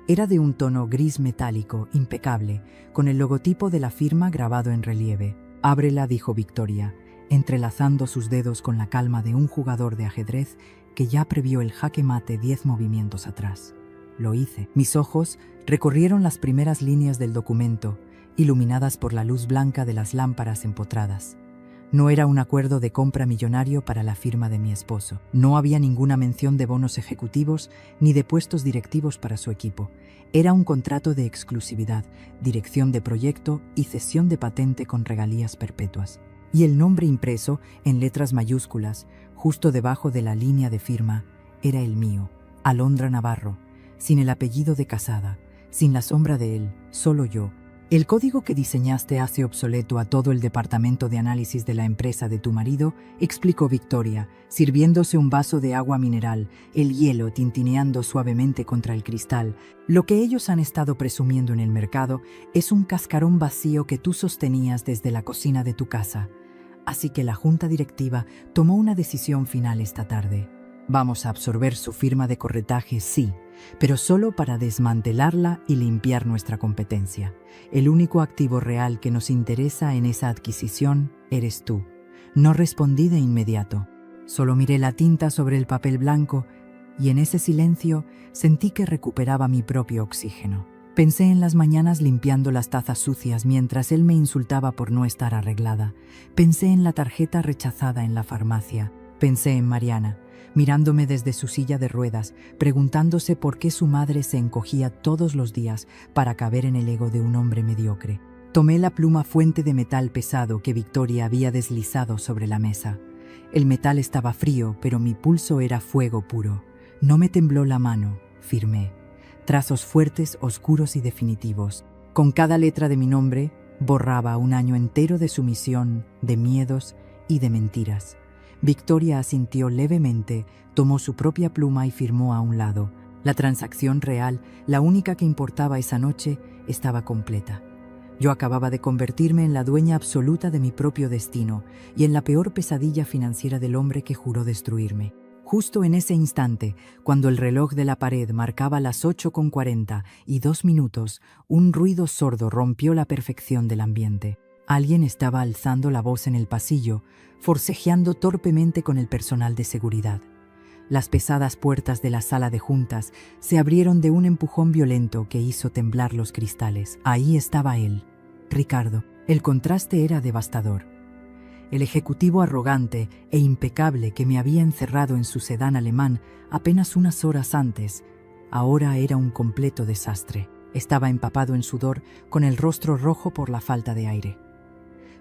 Era de un tono gris metálico, impecable, con el logotipo de la firma grabado en relieve. «Ábrela», dijo Victoria, entrelazando sus dedos con la calma de un jugador de ajedrez que ya previó el jaque mate 10 movimientos atrás. Lo hice. Mis ojos recorrieron las primeras líneas del documento, iluminadas por la luz blanca de las lámparas empotradas. No era un acuerdo de compra millonario para la firma de mi esposo. No había ninguna mención de bonos ejecutivos ni de puestos directivos para su equipo. Era un contrato de exclusividad, dirección de proyecto y cesión de patente con regalías perpetuas. Y el nombre impreso, en letras mayúsculas, justo debajo de la línea de firma, era el mío, Alondra Navarro, sin el apellido de casada, sin la sombra de él, solo yo. El código que diseñaste hace obsoleto a todo el departamento de análisis de la empresa de tu marido, explicó Victoria, sirviéndose un vaso de agua mineral, el hielo tintineando suavemente contra el cristal. Lo que ellos han estado presumiendo en el mercado es un cascarón vacío que tú sostenías desde la cocina de tu casa. Así que la junta directiva tomó una decisión final esta tarde. Vamos a absorber su firma de corretaje, sí, pero solo para desmantelarla y limpiar nuestra competencia. El único activo real que nos interesa en esa adquisición eres tú. No respondí de inmediato. Solo miré la tinta sobre el papel blanco y en ese silencio sentí que recuperaba mi propio oxígeno. Pensé en las mañanas limpiando las tazas sucias mientras él me insultaba por no estar arreglada. Pensé en la tarjeta rechazada en la farmacia. Pensé en Mariana, mirándome desde su silla de ruedas, preguntándose por qué su madre se encogía todos los días para caber en el ego de un hombre mediocre. Tomé la pluma fuente de metal pesado que Victoria había deslizado sobre la mesa. El metal estaba frío, pero mi pulso era fuego puro. No me tembló la mano, firmé. Trazos fuertes, oscuros y definitivos. Con cada letra de mi nombre, borraba un año entero de sumisión, de miedos y de mentiras. Victoria asintió levemente, tomó su propia pluma y firmó a un lado. La transacción real, la única que importaba esa noche, estaba completa. Yo acababa de convertirme en la dueña absoluta de mi propio destino y en la peor pesadilla financiera del hombre que juró destruirme. Justo en ese instante, cuando el reloj de la pared marcaba las 8:42, un ruido sordo rompió la perfección del ambiente. Alguien estaba alzando la voz en el pasillo, forcejeando torpemente con el personal de seguridad. Las pesadas puertas de la sala de juntas se abrieron de un empujón violento que hizo temblar los cristales. Ahí estaba él, Ricardo. El contraste era devastador. El ejecutivo arrogante e impecable que me había encerrado en su sedán alemán apenas unas horas antes, ahora era un completo desastre. Estaba empapado en sudor, con el rostro rojo por la falta de aire.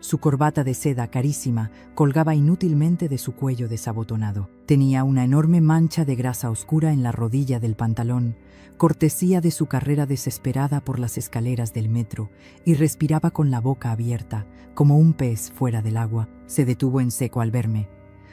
Su corbata de seda carísima colgaba inútilmente de su cuello desabotonado. Tenía una enorme mancha de grasa oscura en la rodilla del pantalón, cortesía de su carrera desesperada por las escaleras del metro, y respiraba con la boca abierta, como un pez fuera del agua. Se detuvo en seco al verme.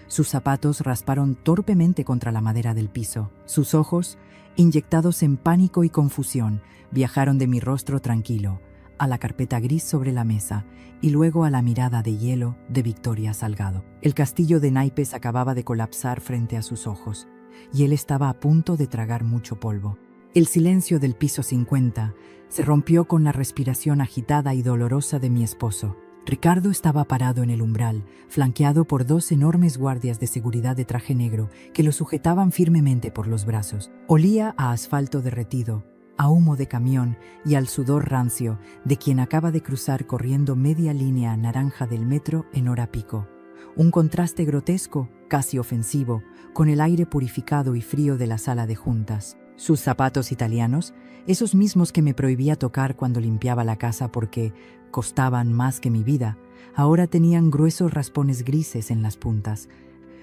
Sus zapatos rasparon torpemente contra la madera del piso. Sus ojos, inyectados en pánico y confusión, viajaron de mi rostro tranquilo a la carpeta gris sobre la mesa y luego a la mirada de hielo de Victoria Salgado. El castillo de naipes acababa de colapsar frente a sus ojos, y él estaba a punto de tragar mucho polvo. El silencio del piso 50 se rompió con la respiración agitada y dolorosa de mi esposo. Ricardo estaba parado en el umbral, flanqueado por 2 enormes guardias de seguridad de traje negro que lo sujetaban firmemente por los brazos. Olía a asfalto derretido, a humo de camión y al sudor rancio de quien acaba de cruzar corriendo media línea naranja del metro en hora pico. Un contraste grotesco, casi ofensivo, con el aire purificado y frío de la sala de juntas. Sus zapatos italianos, esos mismos que me prohibía tocar cuando limpiaba la casa porque costaban más que mi vida, ahora tenían gruesos raspones grises en las puntas.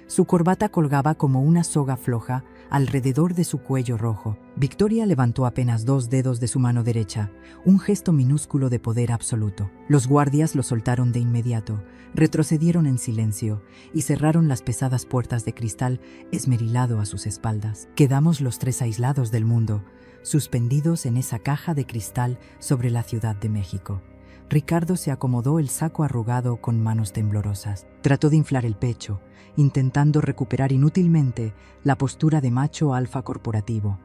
Su corbata colgaba como una soga floja alrededor de su cuello rojo. Victoria levantó apenas 2 dedos de su mano derecha, un gesto minúsculo de poder absoluto. Los guardias lo soltaron de inmediato, retrocedieron en silencio y cerraron las pesadas puertas de cristal esmerilado a sus espaldas. Quedamos los 3 aislados del mundo, suspendidos en esa caja de cristal sobre la Ciudad de México. Ricardo se acomodó el saco arrugado con manos temblorosas. Trató de inflar el pecho, intentando recuperar inútilmente la postura de macho alfa corporativo,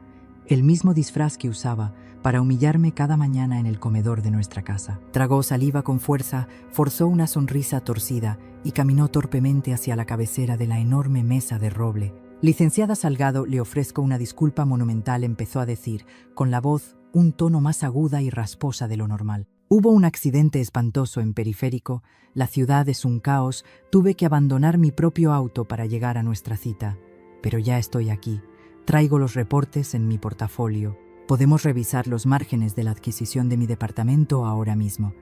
el mismo disfraz que usaba para humillarme cada mañana en el comedor de nuestra casa. Tragó saliva con fuerza, forzó una sonrisa torcida y caminó torpemente hacia la cabecera de la enorme mesa de roble. Licenciada Salgado, le ofrezco una disculpa monumental, empezó a decir, con la voz un tono más aguda y rasposa de lo normal. Hubo un accidente espantoso en Periférico, la ciudad es un caos, tuve que abandonar mi propio auto para llegar a nuestra cita. Pero ya estoy aquí, traigo los reportes en mi portafolio. Podemos revisar los márgenes de la adquisición de mi departamento ahora mismo.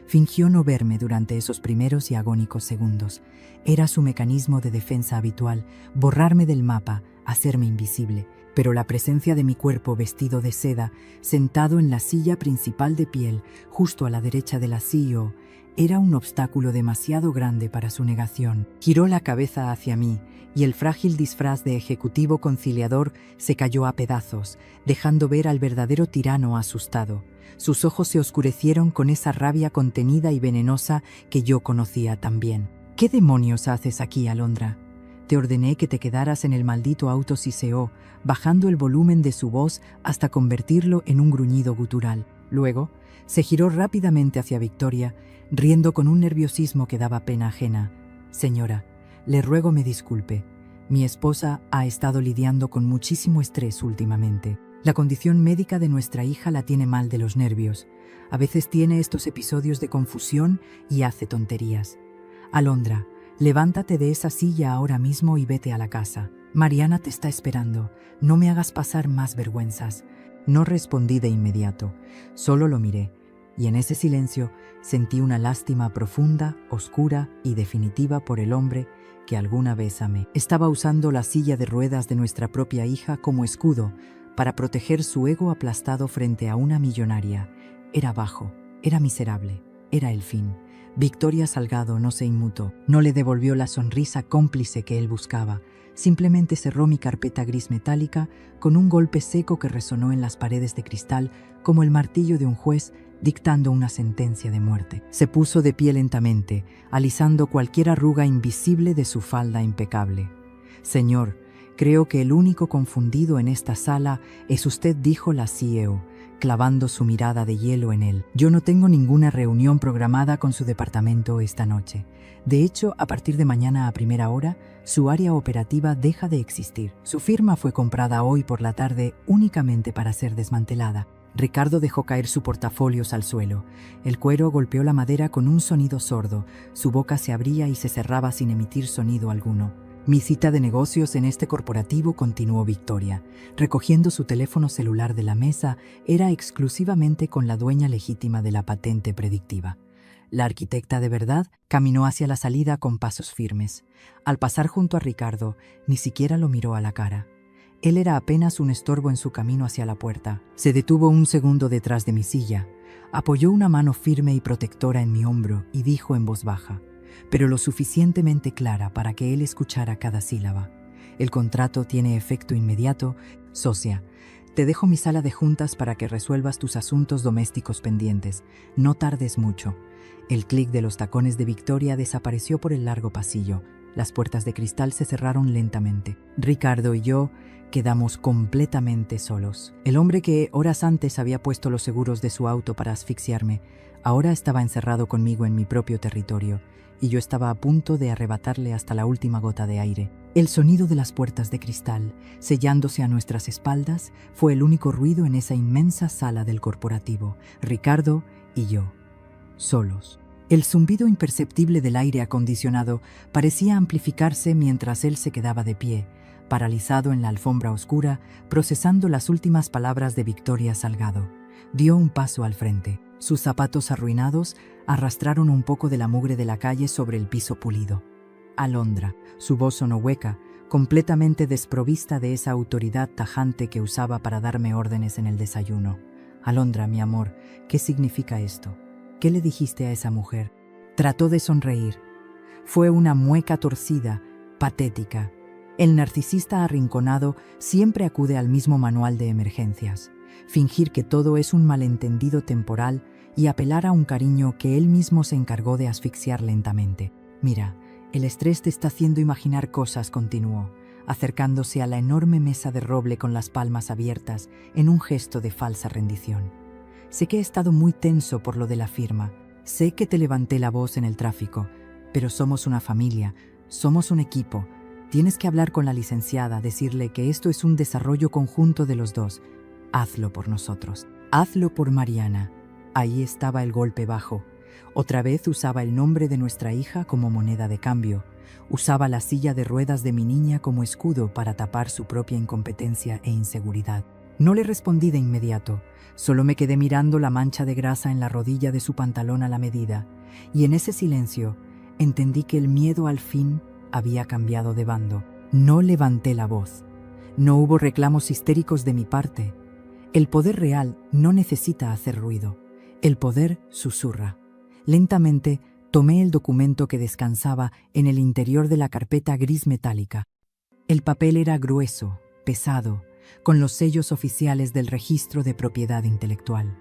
Fingió no verme durante esos primeros y agónicos segundos. Era su mecanismo de defensa habitual, borrarme del mapa, hacerme invisible. Pero la presencia de mi cuerpo vestido de seda, sentado en la silla principal de piel, justo a la derecha de la CEO, era un obstáculo demasiado grande para su negación. Giró la cabeza hacia mí, y el frágil disfraz de ejecutivo conciliador se cayó a pedazos, dejando ver al verdadero tirano asustado. Sus ojos se oscurecieron con esa rabia contenida y venenosa que yo conocía tan bien. ¿Qué demonios haces aquí, Alondra? Te ordené que te quedaras en el maldito auto, siseó, bajando el volumen de su voz hasta convertirlo en un gruñido gutural. Luego, se giró rápidamente hacia Victoria, riendo con un nerviosismo que daba pena ajena. Señora, le ruego me disculpe. Mi esposa ha estado lidiando con muchísimo estrés últimamente. La condición médica de nuestra hija la tiene mal de los nervios. A veces tiene estos episodios de confusión y hace tonterías. Alondra, levántate de esa silla ahora mismo y vete a la casa. Mariana te está esperando. No me hagas pasar más vergüenzas. No respondí de inmediato. Solo lo miré. Y en ese silencio sentí una lástima profunda, oscura y definitiva por el hombre que alguna vez amé. Estaba usando la silla de ruedas de nuestra propia hija como escudo para proteger su ego aplastado frente a una millonaria. Era bajo, era miserable, era el fin. Victoria Salgado no se inmutó, no le devolvió la sonrisa cómplice que él buscaba. Simplemente cerró mi carpeta gris metálica con un golpe seco que resonó en las paredes de cristal como el martillo de un juez dictando una sentencia de muerte. Se puso de pie lentamente, alisando cualquier arruga invisible de su falda impecable. Señor, creo que el único confundido en esta sala es usted, dijo la CEO, clavando su mirada de hielo en él. Yo no tengo ninguna reunión programada con su departamento esta noche. De hecho, a partir de mañana a primera hora, su área operativa deja de existir. Su firma fue comprada hoy por la tarde únicamente para ser desmantelada. Ricardo dejó caer su portafolios al suelo. El cuero golpeó la madera con un sonido sordo. Su boca se abría y se cerraba sin emitir sonido alguno. Mi cita de negocios en este corporativo, continuó Victoria, recogiendo su teléfono celular de la mesa, era exclusivamente con la dueña legítima de la patente predictiva. La arquitecta de verdad caminó hacia la salida con pasos firmes. Al pasar junto a Ricardo, ni siquiera lo miró a la cara. Él era apenas un estorbo en su camino hacia la puerta. Se detuvo un segundo detrás de mi silla, apoyó una mano firme y protectora en mi hombro y dijo en voz baja, pero lo suficientemente clara para que él escuchara cada sílaba: el contrato tiene efecto inmediato. Socia, te dejo mi sala de juntas para que resuelvas tus asuntos domésticos pendientes. No tardes mucho. El clic de los tacones de Victoria desapareció por el largo pasillo. Las puertas de cristal se cerraron lentamente. Ricardo y yo quedamos completamente solos. El hombre que horas antes había puesto los seguros de su auto para asfixiarme, ahora estaba encerrado conmigo en mi propio territorio, y yo estaba a punto de arrebatarle hasta la última gota de aire. El sonido de las puertas de cristal, sellándose a nuestras espaldas, fue el único ruido en esa inmensa sala del corporativo. Ricardo y yo, solos. El zumbido imperceptible del aire acondicionado parecía amplificarse mientras él se quedaba de pie, paralizado en la alfombra oscura, procesando las últimas palabras de Victoria Salgado. Dio un paso al frente. Sus zapatos arruinados arrastraron un poco de la mugre de la calle sobre el piso pulido. Alondra, su voz sonó hueca, completamente desprovista de esa autoridad tajante que usaba para darme órdenes en el desayuno. Alondra, mi amor, ¿qué significa esto? ¿Qué le dijiste a esa mujer? Trató de sonreír. Fue una mueca torcida, patética. El narcisista arrinconado siempre acude al mismo manual de emergencias: fingir que todo es un malentendido temporal y apelar a un cariño que él mismo se encargó de asfixiar lentamente. Mira, el estrés te está haciendo imaginar cosas, continuó, acercándose a la enorme mesa de roble con las palmas abiertas en un gesto de falsa rendición. Sé que he estado muy tenso por lo de la firma, sé que te levanté la voz en el tráfico, pero somos una familia, somos un equipo. Tienes que hablar con la licenciada, decirle que esto es un desarrollo conjunto de los dos. Hazlo por nosotros, hazlo por Mariana. Ahí estaba el golpe bajo. Otra vez usaba el nombre de nuestra hija como moneda de cambio. Usaba la silla de ruedas de mi niña como escudo para tapar su propia incompetencia e inseguridad. No le respondí de inmediato, solo me quedé mirando la mancha de grasa en la rodilla de su pantalón a la medida, y en ese silencio entendí que el miedo al fin había cambiado de bando. No levanté la voz. No hubo reclamos histéricos de mi parte. El poder real no necesita hacer ruido. El poder susurra. Lentamente tomé el documento que descansaba en el interior de la carpeta gris metálica. El papel era grueso, pesado, con los sellos oficiales del registro de propiedad intelectual.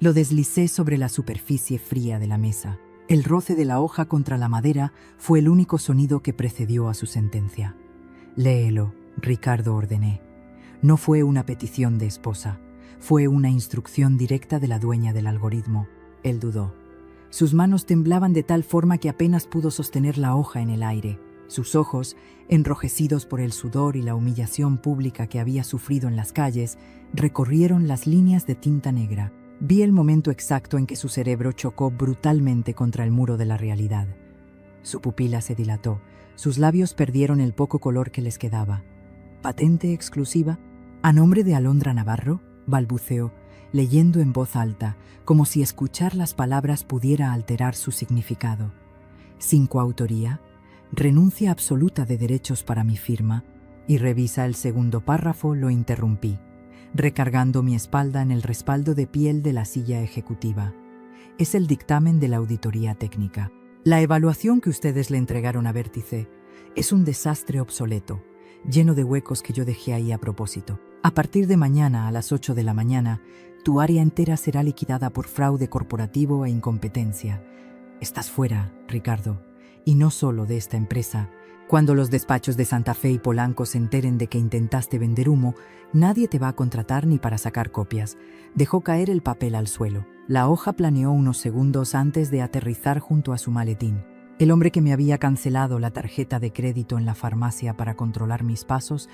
Lo deslicé sobre la superficie fría de la mesa. El roce de la hoja contra la madera fue el único sonido que precedió a su sentencia. Léelo, Ricardo, ordené. No fue una petición de esposa, fue una instrucción directa de la dueña del algoritmo. Él dudó. Sus manos temblaban de tal forma que apenas pudo sostener la hoja en el aire. Sus ojos, enrojecidos por el sudor y la humillación pública que había sufrido en las calles, recorrieron las líneas de tinta negra. Vi el momento exacto en que su cerebro chocó brutalmente contra el muro de la realidad. Su pupila se dilató, sus labios perdieron el poco color que les quedaba. ¿Patente exclusiva? ¿A nombre de Alondra Navarro?, balbuceó, leyendo en voz alta, como si escuchar las palabras pudiera alterar su significado. ¿Sin coautoría? ¿Renuncia absoluta de derechos para mi firma? Y revisa el segundo párrafo, lo interrumpí, recargando mi espalda en el respaldo de piel de la silla ejecutiva. Es el dictamen de la auditoría técnica. La evaluación que ustedes le entregaron a Vértice es un desastre obsoleto, lleno de huecos que yo dejé ahí a propósito. A partir de mañana a las 8 de la mañana, tu área entera será liquidada por fraude corporativo e incompetencia. Estás fuera, Ricardo, y no solo de esta empresa. Cuando los despachos de Santa Fe y Polanco se enteren de que intentaste vender humo, nadie te va a contratar ni para sacar copias. Dejó caer el papel al suelo. La hoja planeó unos segundos antes de aterrizar junto a su maletín. El hombre que me había cancelado la tarjeta de crédito en la farmacia para controlar mis pasos,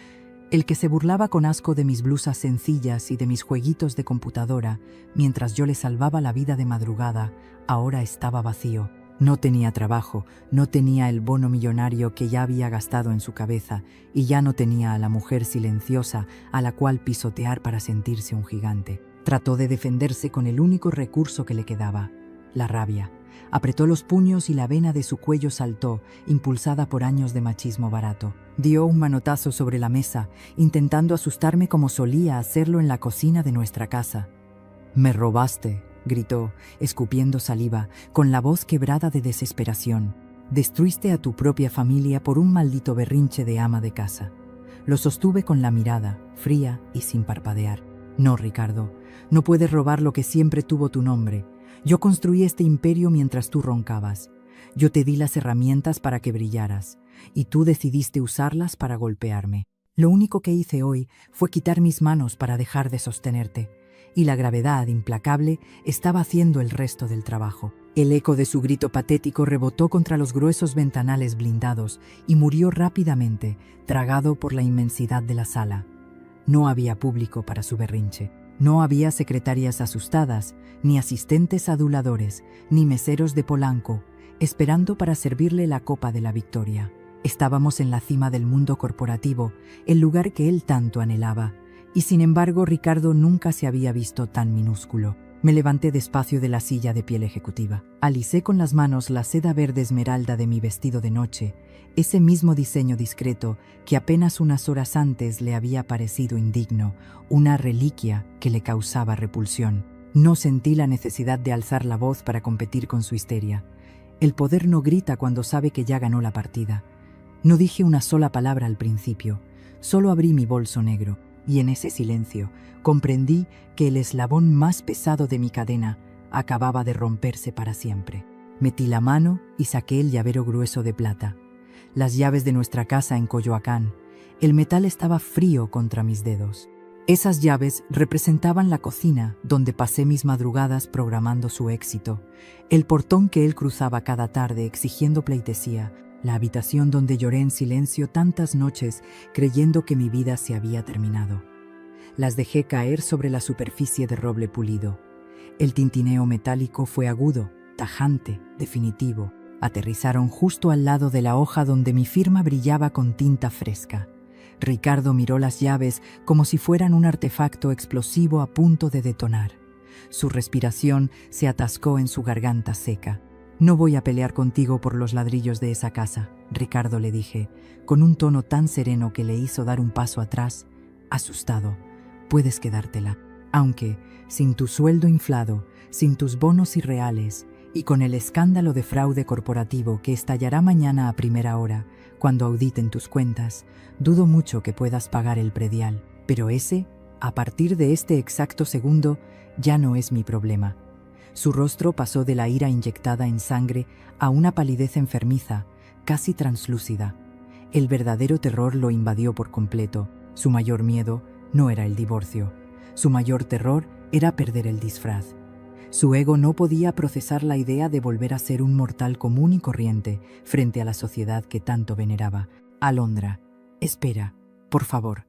el que se burlaba con asco de mis blusas sencillas y de mis jueguitos de computadora mientras yo le salvaba la vida de madrugada, ahora estaba vacío. No tenía trabajo, no tenía el bono millonario que ya había gastado en su cabeza y ya no tenía a la mujer silenciosa a la cual pisotear para sentirse un gigante. Trató de defenderse con el único recurso que le quedaba, la rabia. Apretó los puños y la vena de su cuello saltó, impulsada por años de machismo barato. Dio un manotazo sobre la mesa, intentando asustarme como solía hacerlo en la cocina de nuestra casa. «Me robaste», gritó, escupiendo saliva, con la voz quebrada de desesperación. «Destruiste a tu propia familia por un maldito berrinche de ama de casa». Lo sostuve con la mirada, fría y sin parpadear. «No, Ricardo, no puedes robar lo que siempre tuvo tu nombre. Yo construí este imperio mientras tú roncabas. Yo te di las herramientas para que brillaras, y tú decidiste usarlas para golpearme. Lo único que hice hoy fue quitar mis manos para dejar de sostenerte, y la gravedad implacable estaba haciendo el resto del trabajo». El eco de su grito patético rebotó contra los gruesos ventanales blindados y murió rápidamente, tragado por la inmensidad de la sala. No había público para su berrinche. No había secretarias asustadas, ni asistentes aduladores, ni meseros de Polanco, esperando para servirle la copa de la victoria. Estábamos en la cima del mundo corporativo, el lugar que él tanto anhelaba, y sin embargo Ricardo nunca se había visto tan minúsculo. Me levanté despacio de la silla de piel ejecutiva. Alisé con las manos la seda verde esmeralda de mi vestido de noche, ese mismo diseño discreto que apenas unas horas antes le había parecido indigno, una reliquia que le causaba repulsión. No sentí la necesidad de alzar la voz para competir con su histeria. El poder no grita cuando sabe que ya ganó la partida. No dije una sola palabra al principio, solo abrí mi bolso negro, y en ese silencio comprendí que el eslabón más pesado de mi cadena acababa de romperse para siempre. Metí la mano y saqué el llavero grueso de plata. Las llaves de nuestra casa en Coyoacán. El metal estaba frío contra mis dedos. Esas llaves representaban la cocina donde pasé mis madrugadas programando su éxito, el portón que él cruzaba cada tarde exigiendo pleitesía, la habitación donde lloré en silencio tantas noches creyendo que mi vida se había terminado. Las dejé caer sobre la superficie de roble pulido. El tintineo metálico fue agudo, tajante, definitivo. Aterrizaron justo al lado de la hoja donde mi firma brillaba con tinta fresca. Ricardo miró las llaves como si fueran un artefacto explosivo a punto de detonar. Su respiración se atascó en su garganta seca. «No voy a pelear contigo por los ladrillos de esa casa», Ricardo le dije, con un tono tan sereno que le hizo dar un paso atrás. Asustado, «puedes quedártela, aunque, sin tu sueldo inflado, sin tus bonos irreales, y con el escándalo de fraude corporativo que estallará mañana a primera hora, cuando auditen tus cuentas, dudo mucho que puedas pagar el predial. Pero ese, a partir de este exacto segundo, ya no es mi problema». Su rostro pasó de la ira inyectada en sangre a una palidez enfermiza, casi translúcida. El verdadero terror lo invadió por completo. Su mayor miedo no era el divorcio. Su mayor terror era perder el disfraz. Su ego no podía procesar la idea de volver a ser un mortal común y corriente frente a la sociedad que tanto veneraba. «Alondra, espera, por favor».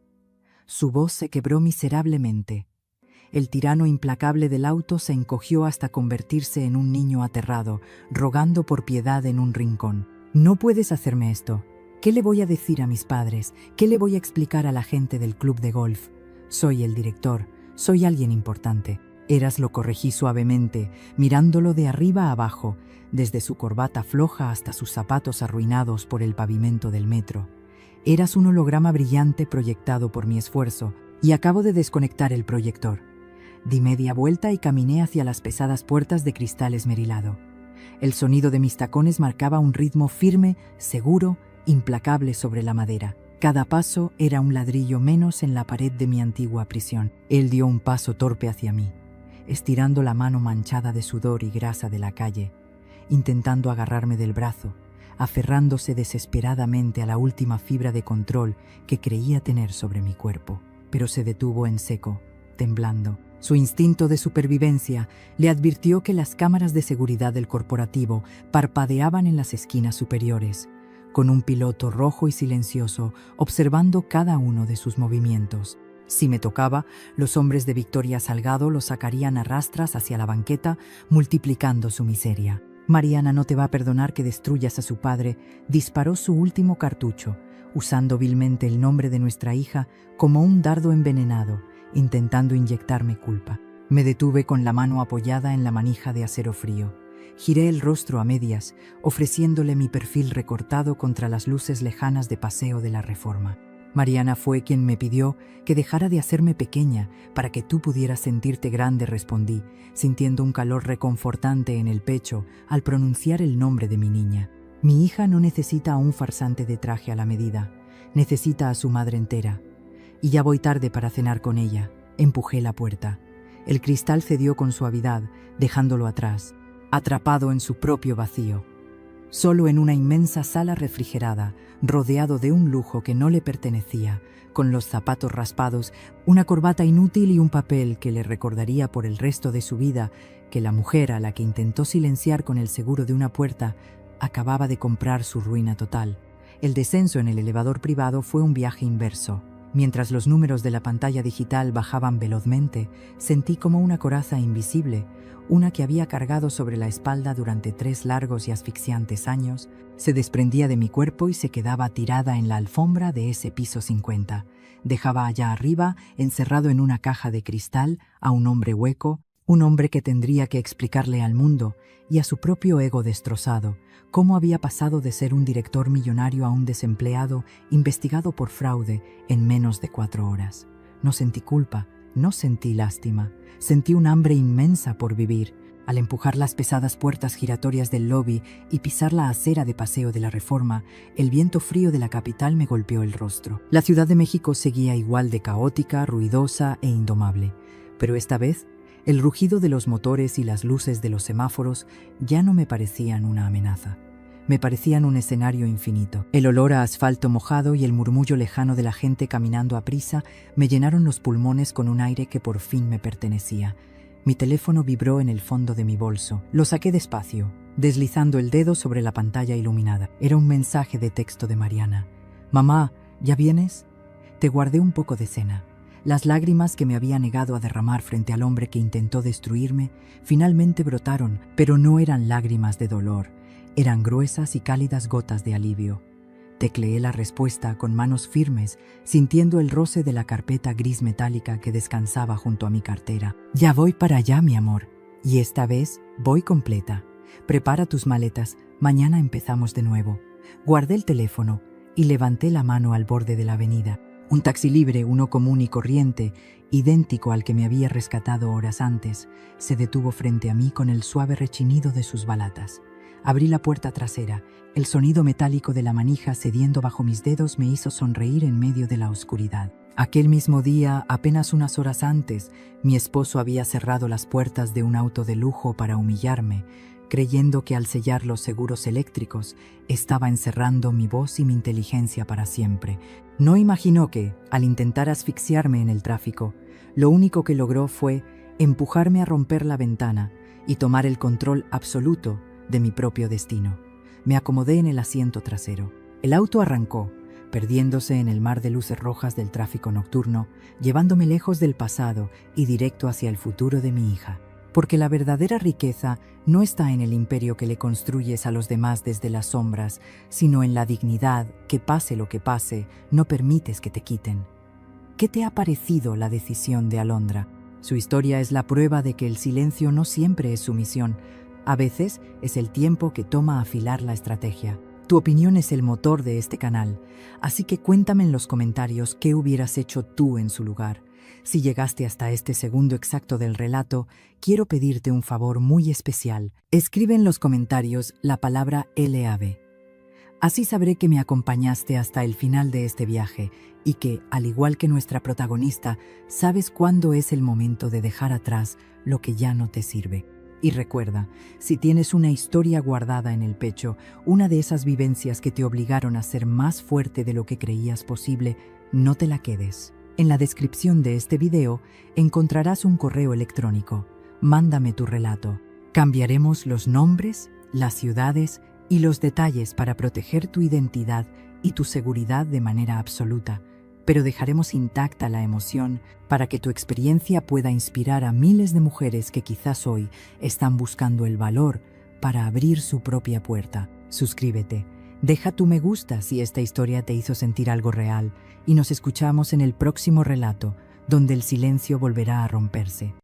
Su voz se quebró miserablemente. El tirano implacable del auto se encogió hasta convertirse en un niño aterrado, rogando por piedad en un rincón. «No puedes hacerme esto. ¿Qué le voy a decir a mis padres? ¿Qué le voy a explicar a la gente del club de golf? Soy el director, soy alguien importante». Eras lo corregí suavemente, mirándolo de arriba a abajo, desde su corbata floja hasta sus zapatos arruinados por el pavimento del metro. Eras un holograma brillante proyectado por mi esfuerzo, y acabo de desconectar el proyector. Di media vuelta y caminé hacia las pesadas puertas de cristal esmerilado. El sonido de mis tacones marcaba un ritmo firme, seguro, implacable sobre la madera. Cada paso era un ladrillo menos en la pared de mi antigua prisión. Él dio un paso torpe hacia mí, estirando la mano manchada de sudor y grasa de la calle, intentando agarrarme del brazo, aferrándose desesperadamente a la última fibra de control que creía tener sobre mi cuerpo. Pero se detuvo en seco, temblando. Su instinto de supervivencia le advirtió que las cámaras de seguridad del corporativo parpadeaban en las esquinas superiores, con un piloto rojo y silencioso observando cada uno de sus movimientos. Si me tocaba, los hombres de Victoria Salgado lo sacarían a rastras hacia la banqueta, multiplicando su miseria. «Mariana no te va a perdonar que destruyas a su padre», disparó su último cartucho, usando vilmente el nombre de nuestra hija como un dardo envenenado, intentando inyectarme culpa. Me detuve con la mano apoyada en la manija de acero frío. Giré el rostro a medias, ofreciéndole mi perfil recortado contra las luces lejanas de Paseo de la Reforma. Mariana fue quien me pidió que dejara de hacerme pequeña para que tú pudieras sentirte grande, respondí, sintiendo un calor reconfortante en el pecho al pronunciar el nombre de mi niña. Mi hija no necesita a un farsante de traje a la medida, necesita a su madre entera. Y ya voy tarde para cenar con ella. Empujé la puerta. El cristal cedió con suavidad, dejándolo atrás, atrapado en su propio vacío. Solo en una inmensa sala refrigerada, rodeado de un lujo que no le pertenecía, con los zapatos raspados, una corbata inútil y un papel que le recordaría por el resto de su vida que la mujer a la que intentó silenciar con el seguro de una puerta acababa de comprar su ruina total. El descenso en el elevador privado fue un viaje inverso. Mientras los números de la pantalla digital bajaban velozmente, sentí como una coraza invisible, una que había cargado sobre la espalda durante 3 largos y asfixiantes años, se desprendía de mi cuerpo y se quedaba tirada en la alfombra de ese piso 50. Dejaba allá arriba, encerrado en una caja de cristal, a un hombre hueco, un hombre que tendría que explicarle al mundo y a su propio ego destrozado cómo había pasado de ser un director millonario a un desempleado investigado por fraude en menos de 4 horas. No sentí culpa, no sentí lástima, sentí un hambre inmensa por vivir. Al empujar las pesadas puertas giratorias del lobby y pisar la acera de Paseo de la Reforma, el viento frío de la capital me golpeó el rostro. La Ciudad de México seguía igual de caótica, ruidosa e indomable, pero esta vez el rugido de los motores y las luces de los semáforos ya no me parecían una amenaza. Me parecían un escenario infinito. El olor a asfalto mojado y el murmullo lejano de la gente caminando a prisa me llenaron los pulmones con un aire que por fin me pertenecía. Mi teléfono vibró en el fondo de mi bolso. Lo saqué despacio, deslizando el dedo sobre la pantalla iluminada. Era un mensaje de texto de Mariana. «Mamá, ¿ya vienes? Te guardé un poco de cena». Las lágrimas que me había negado a derramar frente al hombre que intentó destruirme finalmente brotaron, pero no eran lágrimas de dolor. Eran gruesas y cálidas gotas de alivio. Tecleé la respuesta con manos firmes, sintiendo el roce de la carpeta gris metálica que descansaba junto a mi cartera. «Ya voy para allá, mi amor. Y esta vez voy completa. Prepara tus maletas, mañana empezamos de nuevo». Guardé el teléfono y levanté la mano al borde de la avenida. Un taxi libre, uno común y corriente, idéntico al que me había rescatado horas antes, se detuvo frente a mí con el suave rechinido de sus balatas. Abrí la puerta trasera. El sonido metálico de la manija cediendo bajo mis dedos me hizo sonreír en medio de la oscuridad. Aquel mismo día, apenas unas horas antes, mi esposo había cerrado las puertas de un auto de lujo para humillarme, creyendo que al sellar los seguros eléctricos estaba encerrando mi voz y mi inteligencia para siempre. No imaginó que, al intentar asfixiarme en el tráfico, lo único que logró fue empujarme a romper la ventana y tomar el control absoluto de mi propio destino. Me acomodé en el asiento trasero. El auto arrancó, perdiéndose en el mar de luces rojas del tráfico nocturno, llevándome lejos del pasado y directo hacia el futuro de mi hija. Porque la verdadera riqueza no está en el imperio que le construyes a los demás desde las sombras, sino en la dignidad que, pase lo que pase, no permites que te quiten. ¿Qué te ha parecido la decisión de Alondra? Su historia es la prueba de que el silencio no siempre es sumisión. A veces es el tiempo que toma afilar la estrategia. Tu opinión es el motor de este canal, así que cuéntame en los comentarios qué hubieras hecho tú en su lugar. Si llegaste hasta este segundo exacto del relato, quiero pedirte un favor muy especial. Escribe en los comentarios la palabra LAB. Así sabré que me acompañaste hasta el final de este viaje y que, al igual que nuestra protagonista, sabes cuándo es el momento de dejar atrás lo que ya no te sirve. Y recuerda, si tienes una historia guardada en el pecho, una de esas vivencias que te obligaron a ser más fuerte de lo que creías posible, no te la quedes. En la descripción de este video encontrarás un correo electrónico. Mándame tu relato. Cambiaremos los nombres, las ciudades y los detalles para proteger tu identidad y tu seguridad de manera absoluta, pero dejaremos intacta la emoción para que tu experiencia pueda inspirar a miles de mujeres que quizás hoy están buscando el valor para abrir su propia puerta. Suscríbete. Deja tu me gusta si esta historia te hizo sentir algo real y nos escuchamos en el próximo relato, donde el silencio volverá a romperse.